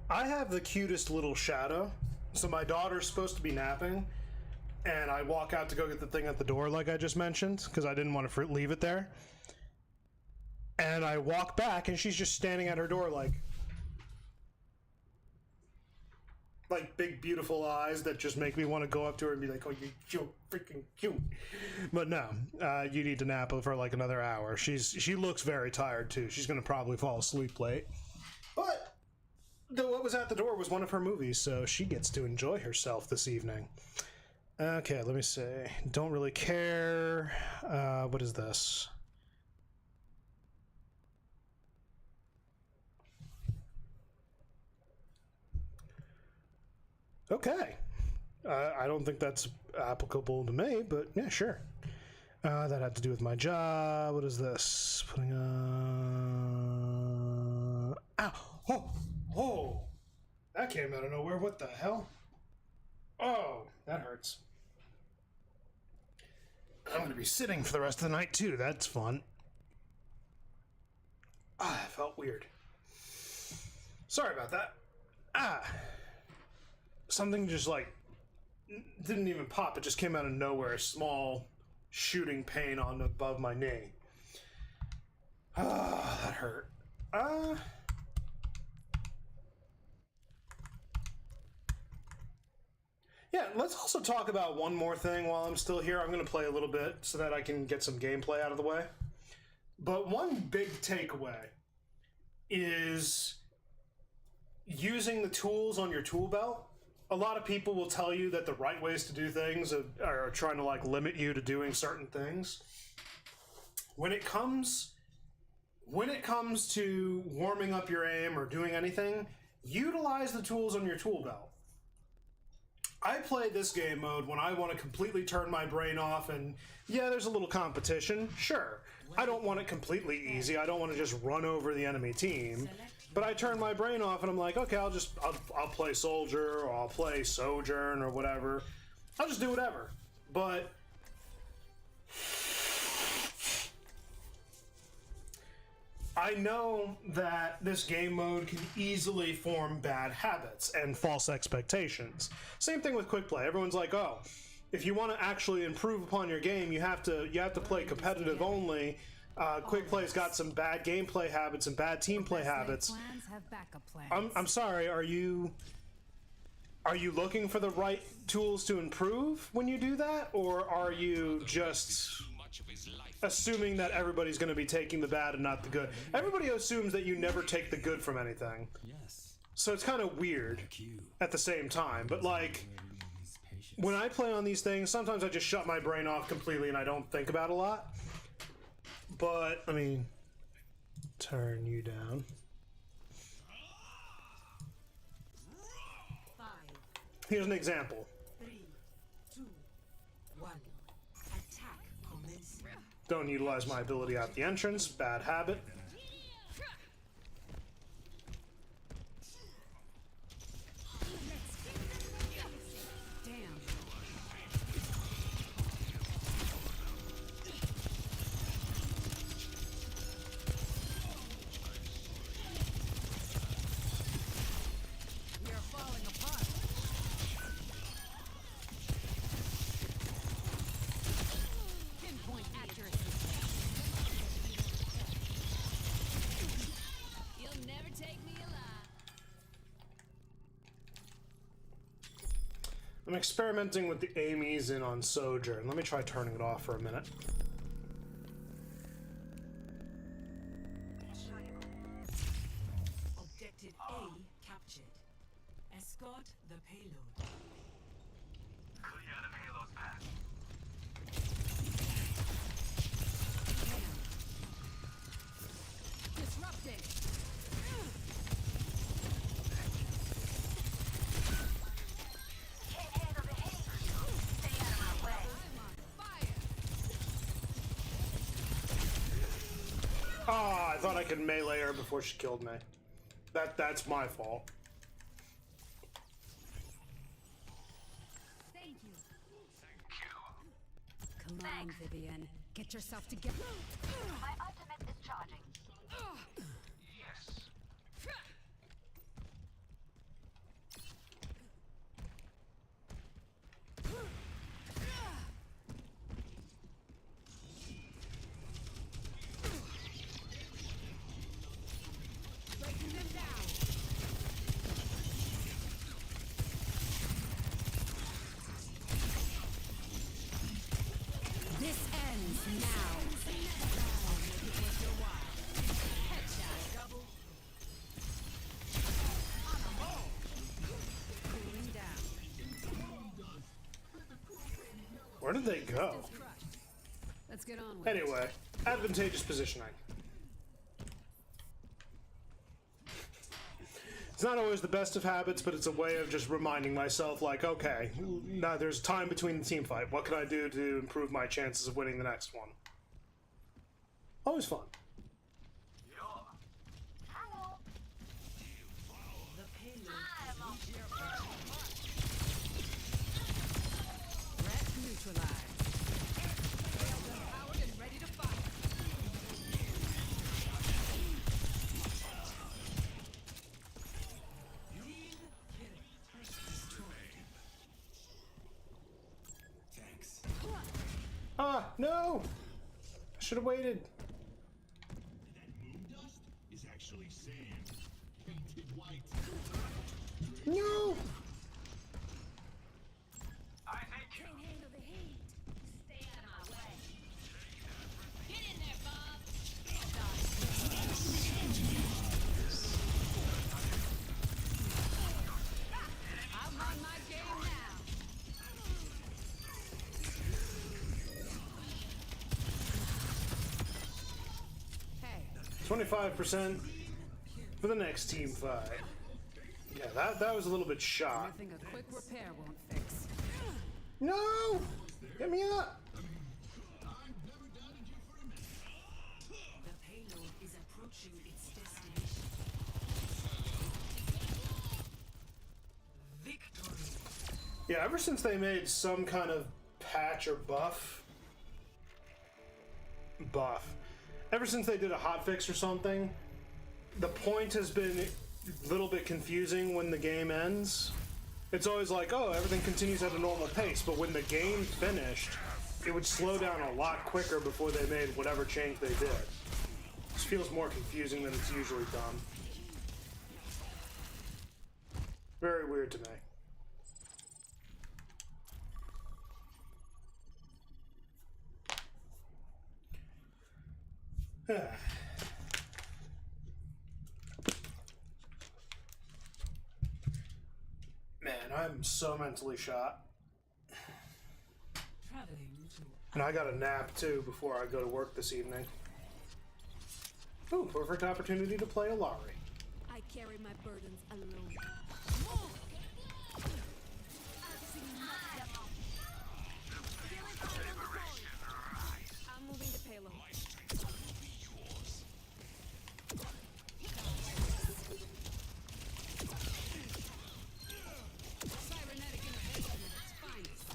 I have the cutest little shadow. So my daughter's supposed to be napping, and I walk out to go get the thing at the door, like I just mentioned, because I didn't want to leave it there. And I walk back, and she's just standing at her door, like big, beautiful eyes that just make me want to go up to her and be like, "Oh, you're so freaking cute." But no, you need to nap for like another hour. She looks very tired too. She's gonna probably fall asleep late. But what was at the door was one of her movies, so she gets to enjoy herself this evening. Okay, let me see. Don't really care. What is this? Okay. I don't think that's applicable to me, but yeah, sure. That had to do with my job. What is this? Putting Ow! Oh! Oh! That came out of nowhere. What the hell? Oh, that hurts. I'm going to be sitting for the rest of the night, too. That's fun. Ah, it felt weird. Sorry about that. Something just didn't even pop. It just came out of nowhere. A small shooting pain on above my knee. Ah, that hurt. Yeah, let's also talk about one more thing while I'm still here. I'm going to play a little bit so that I can get some gameplay out of the way. But one big takeaway is using the tools on your tool belt. A lot of people will tell you that the right ways to do things are trying to limit you to doing certain things. When it comes to warming up your aim or doing anything, utilize the tools on your tool belt. I play this game mode when I want to completely turn my brain off, and yeah, there's a little competition, sure. I don't want it completely easy. I don't want to just run over the enemy team. But I turn my brain off and I'm like, okay, I'll play Soldier, or I'll play Sojourn, or whatever. I'll just do whatever. But I know that this game mode can easily form bad habits and false expectations. Same thing with quick play. Everyone's like, oh, if you want to actually improve upon your game, you have to play competitive only. Quick play's got some bad gameplay habits and bad team play habits. I'm sorry. Are you looking for the right tools to improve when you do that, or are you just assuming that everybody's going to be taking the bad and not the good? Everybody assumes that you never take the good from anything. So it's kind of weird at the same time. But when I play on these things, sometimes I just shut my brain off completely and I don't think about a lot. But, let me turn you down. 5, Here's an example. 3, 2, 1. Attack commencing. Don't utilize my ability at the entrance. Bad habit. I'm experimenting with the aim ease in on Sojourn. Let me try turning it off for a minute. Objective A captured. Escort the payload. Clear the payload's path. Disrupting. Can't handle the heat. Stay out of my way. I'm on fire. Ah, I thought I could melee her before she killed me. That's my fault. Thank you. Thank you. Come on, Vivian. Get yourself together. My ultimate is charging. Yes. Where did they go? Let's get on with it. Anyway, advantageous positioning. It's not always the best of habits, but it's a way of just reminding myself, like, okay, now there's time between the team fight. What can I do to improve my chances of winning the next one? Always fun. Hello. The payload I'm on Threat neutralized. Powered and ready to fight. Thanks. Ah, no! I should have waited. That moon dust is actually sand, painted white. No! I think Can't handle the heat. Stay out of my way. Get in there, Bob. I'm on my game now. Hey, 25% for the next team fight. Yeah, that was a little bit shot. nothing a quick repair won't fix. No! Get me up! The payload is approaching its destination. Victory. Yeah, ever since they made some kind of patch or buff, ever since they did a hotfix or something, the point has been a little bit confusing when the game ends. It's always like, oh, everything continues at a normal pace, but when the game finished, it would slow down a lot quicker before they made whatever change they did. This feels more confusing than it's usually done. Very weird to me. Man, I'm so mentally shot. Traveling to And I got a nap too before I go to work this evening. Ooh, perfect opportunity to play a lottery. I carry my burdens alone. I'm moving the payload. Cybernetic innovation at its finest.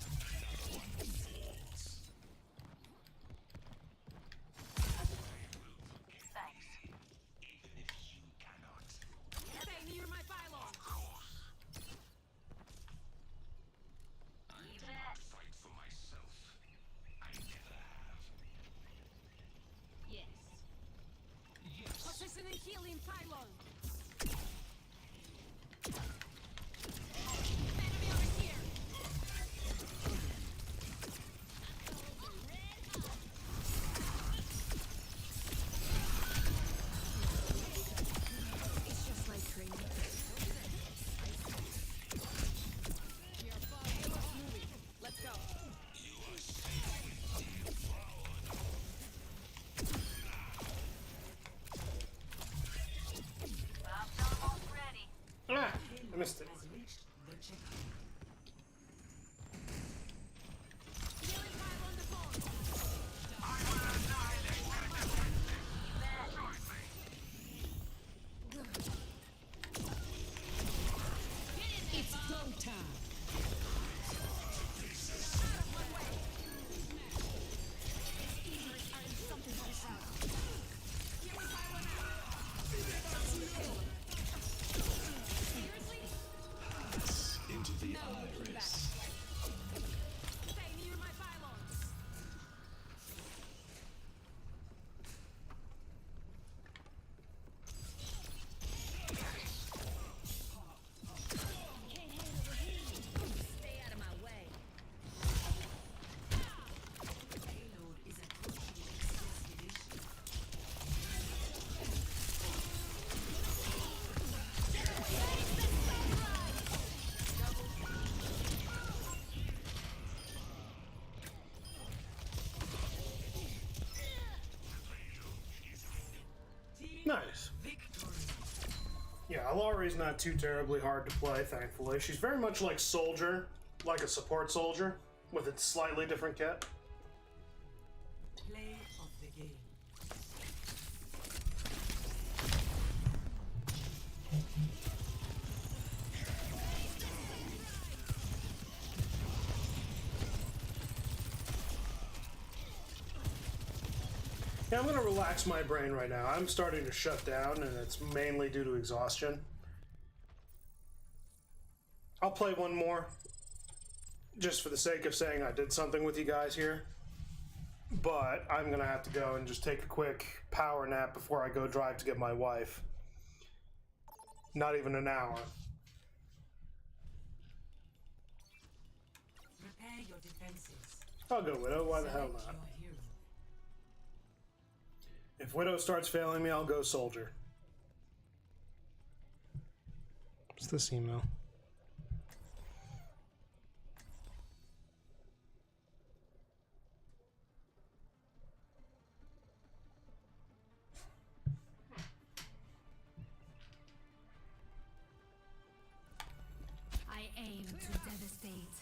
Thanks. Stay near my pylon. You bet. Fight for myself. I never have. Yes. Positioning healing pylon. Enemy over here. It's just like training. We are far healers moving. Let's go. Bob's almost ready. Ah, I missed it. has reached the checkpoint. Healing pylon deployed. It's go time. Nice. Victory. Yeah, Alari's not too terribly hard to play, thankfully. She's very much like Soldier, like a support soldier, with a slightly different kit. Play of the game. Yeah, I'm gonna relax my brain right now. I'm starting to shut down, and it's mainly due to exhaustion. I'll play one more, just for the sake of saying I did something with you guys here. But I'm gonna have to go and just take a quick power nap before I go drive to get my wife. Not even an hour. Prepare your defenses. I'll go Widow, why the hell Select not? your hero. If Widow starts failing me, I'll go Soldier. What's this email? I aim to devastate.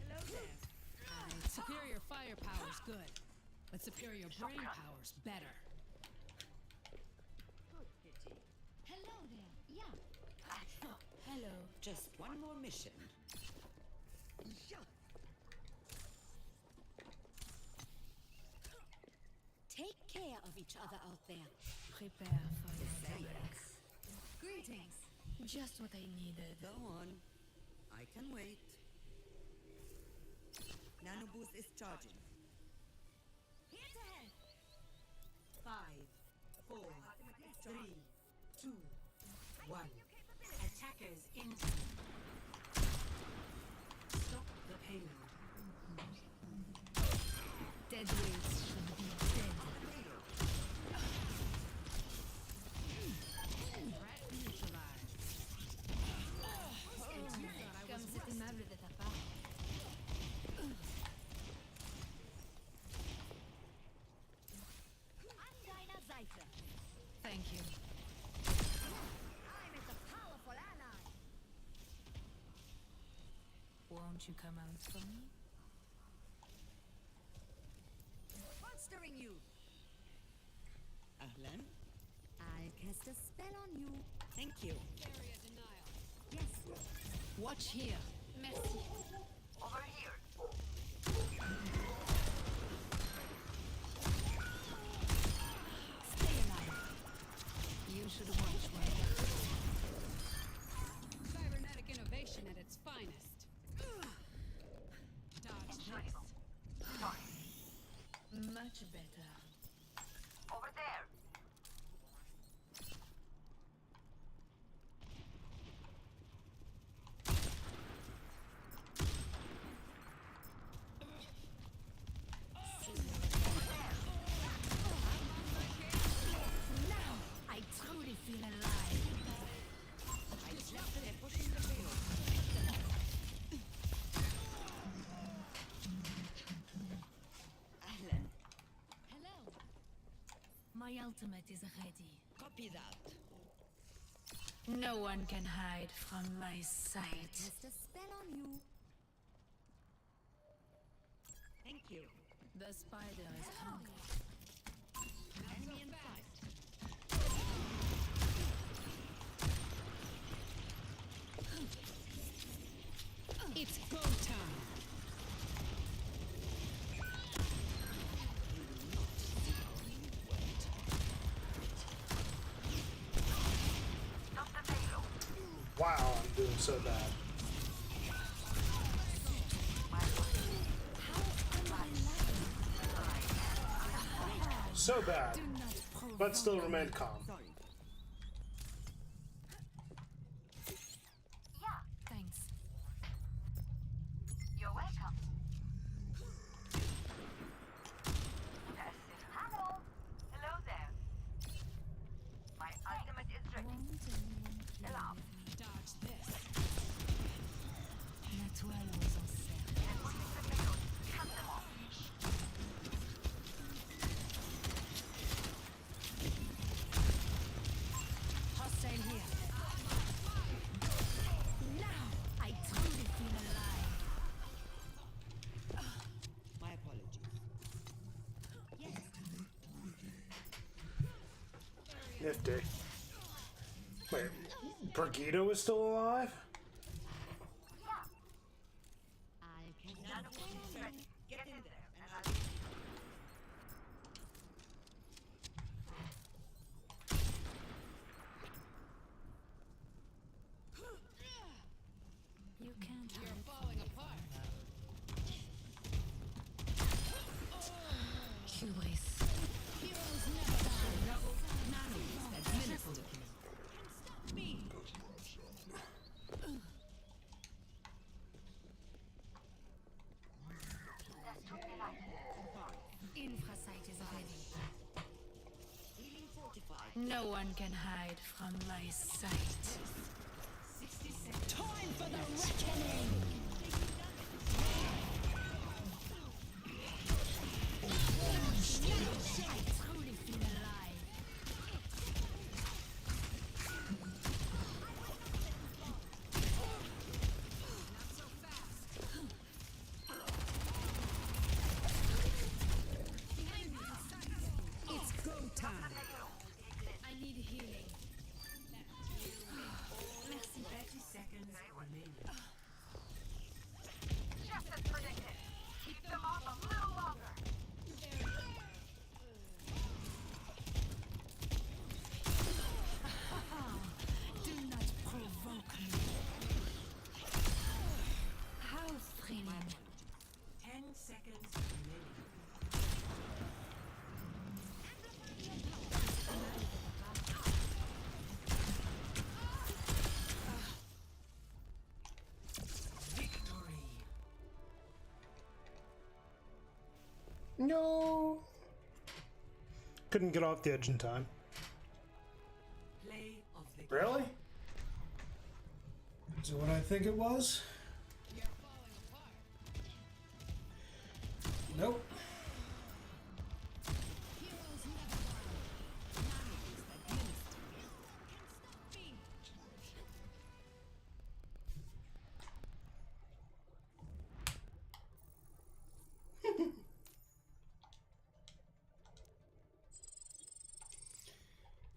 Hello there. Superior firepower's good, but superior brain power's better. Good pity. Hello there. Yeah. Hello. Just one more mission. Take care of each other out there. Prepare for the sex. Greetings. Just what I needed. Go on. I can wait. Nano boost is charging. Here to help. 5, 4, 3, 2, 1. Attackers incoming. Stop the payload. Dead weights should be dead. Threat neutralized. Comme c'est aimable de ta part. I'm Dinah Zeiter. Thank you. I'm a powerful ally. Won't you come out for me? Monstering you. Ahlan. I'll cast a spell on you. Thank you. Area denial. Yes. Watch here. Merci. Over here. Stay alive. You should watch where you go. Cybernetic innovation at its finest. Dodge this. Much better. Over there. Now I truly feel alive. Ahlan. Hello. My ultimate is ready. Copy that. No one can hide from my sight. Cast a spell on you. Thank you. The spider is hungry. Enemy in sight. It's go time. Stop the payload. Wow, I'm doing so bad. So bad, but still remained calm. Sorry. Yeah, Thanks. you're welcome. Passive ammo. Hello there. My ultimate is ready. Won't anyone play Allow. with me? Dodge this. La toile aux encercles. They're pushing the payload. Cut them off. Nifty. Wait, Brigido is still alive? I can Get in there and I'll You can't. You're falling apart. Hubris. Heroes never die. Administered. Stop me. Infrasight is ready. Healing fortified. No one can hide from my sight. 60 seconds. Time for the reckoning. I truly feel alive. It's go time. I need healing. 30 seconds remaining. Just as predicted. Keep them off a little longer. Do not provoke me. How thrilling. 10 seconds remaining. Victory. No. Couldn't get off the edge in time. Play of the Really? Is it what I think it was? You're falling apart. Nope. Heroes never die. Stop me.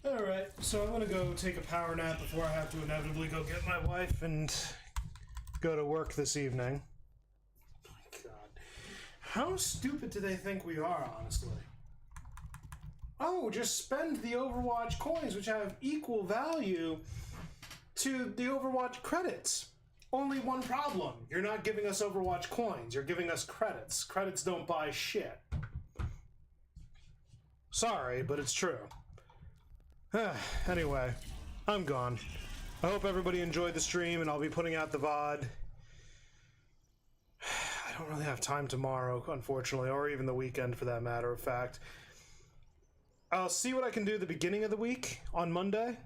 Alright, so I'm gonna go take a power nap before I have to inevitably go get my wife and go to work this evening. My God. How stupid do they think we are, honestly? Oh, just spend the Overwatch coins, which have equal value to the Overwatch credits. Only one problem. You're not giving us Overwatch coins, you're giving us credits. Credits don't buy shit. Sorry, but it's true. Anyway, I'm gone. I hope everybody enjoyed the stream, and I'll be putting out the VOD. I don't really have time tomorrow, unfortunately, or even the weekend for that matter of fact. I'll see what I can do at the beginning of the week on Monday,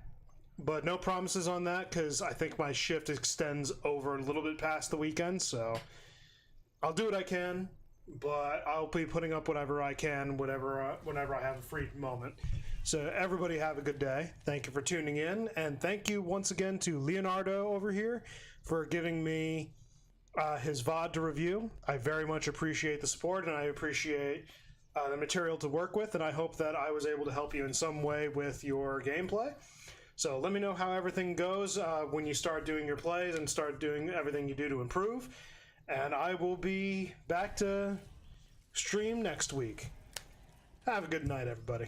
but no promises on that because I think my shift extends over a little bit past the weekend, so I'll do what I can, but I'll be putting up whatever I can whenever I have a free moment. So everybody have a good day. Thank you for tuning in, and thank you once again to Leonardo over here for giving me his VOD to review. I very much appreciate the support, and I appreciate the material to work with, and I hope that I was able to help you in some way with your gameplay. So let me know how everything goes when you start doing your plays and start doing everything you do to improve, and I will be back to stream next week. Have a good night, everybody.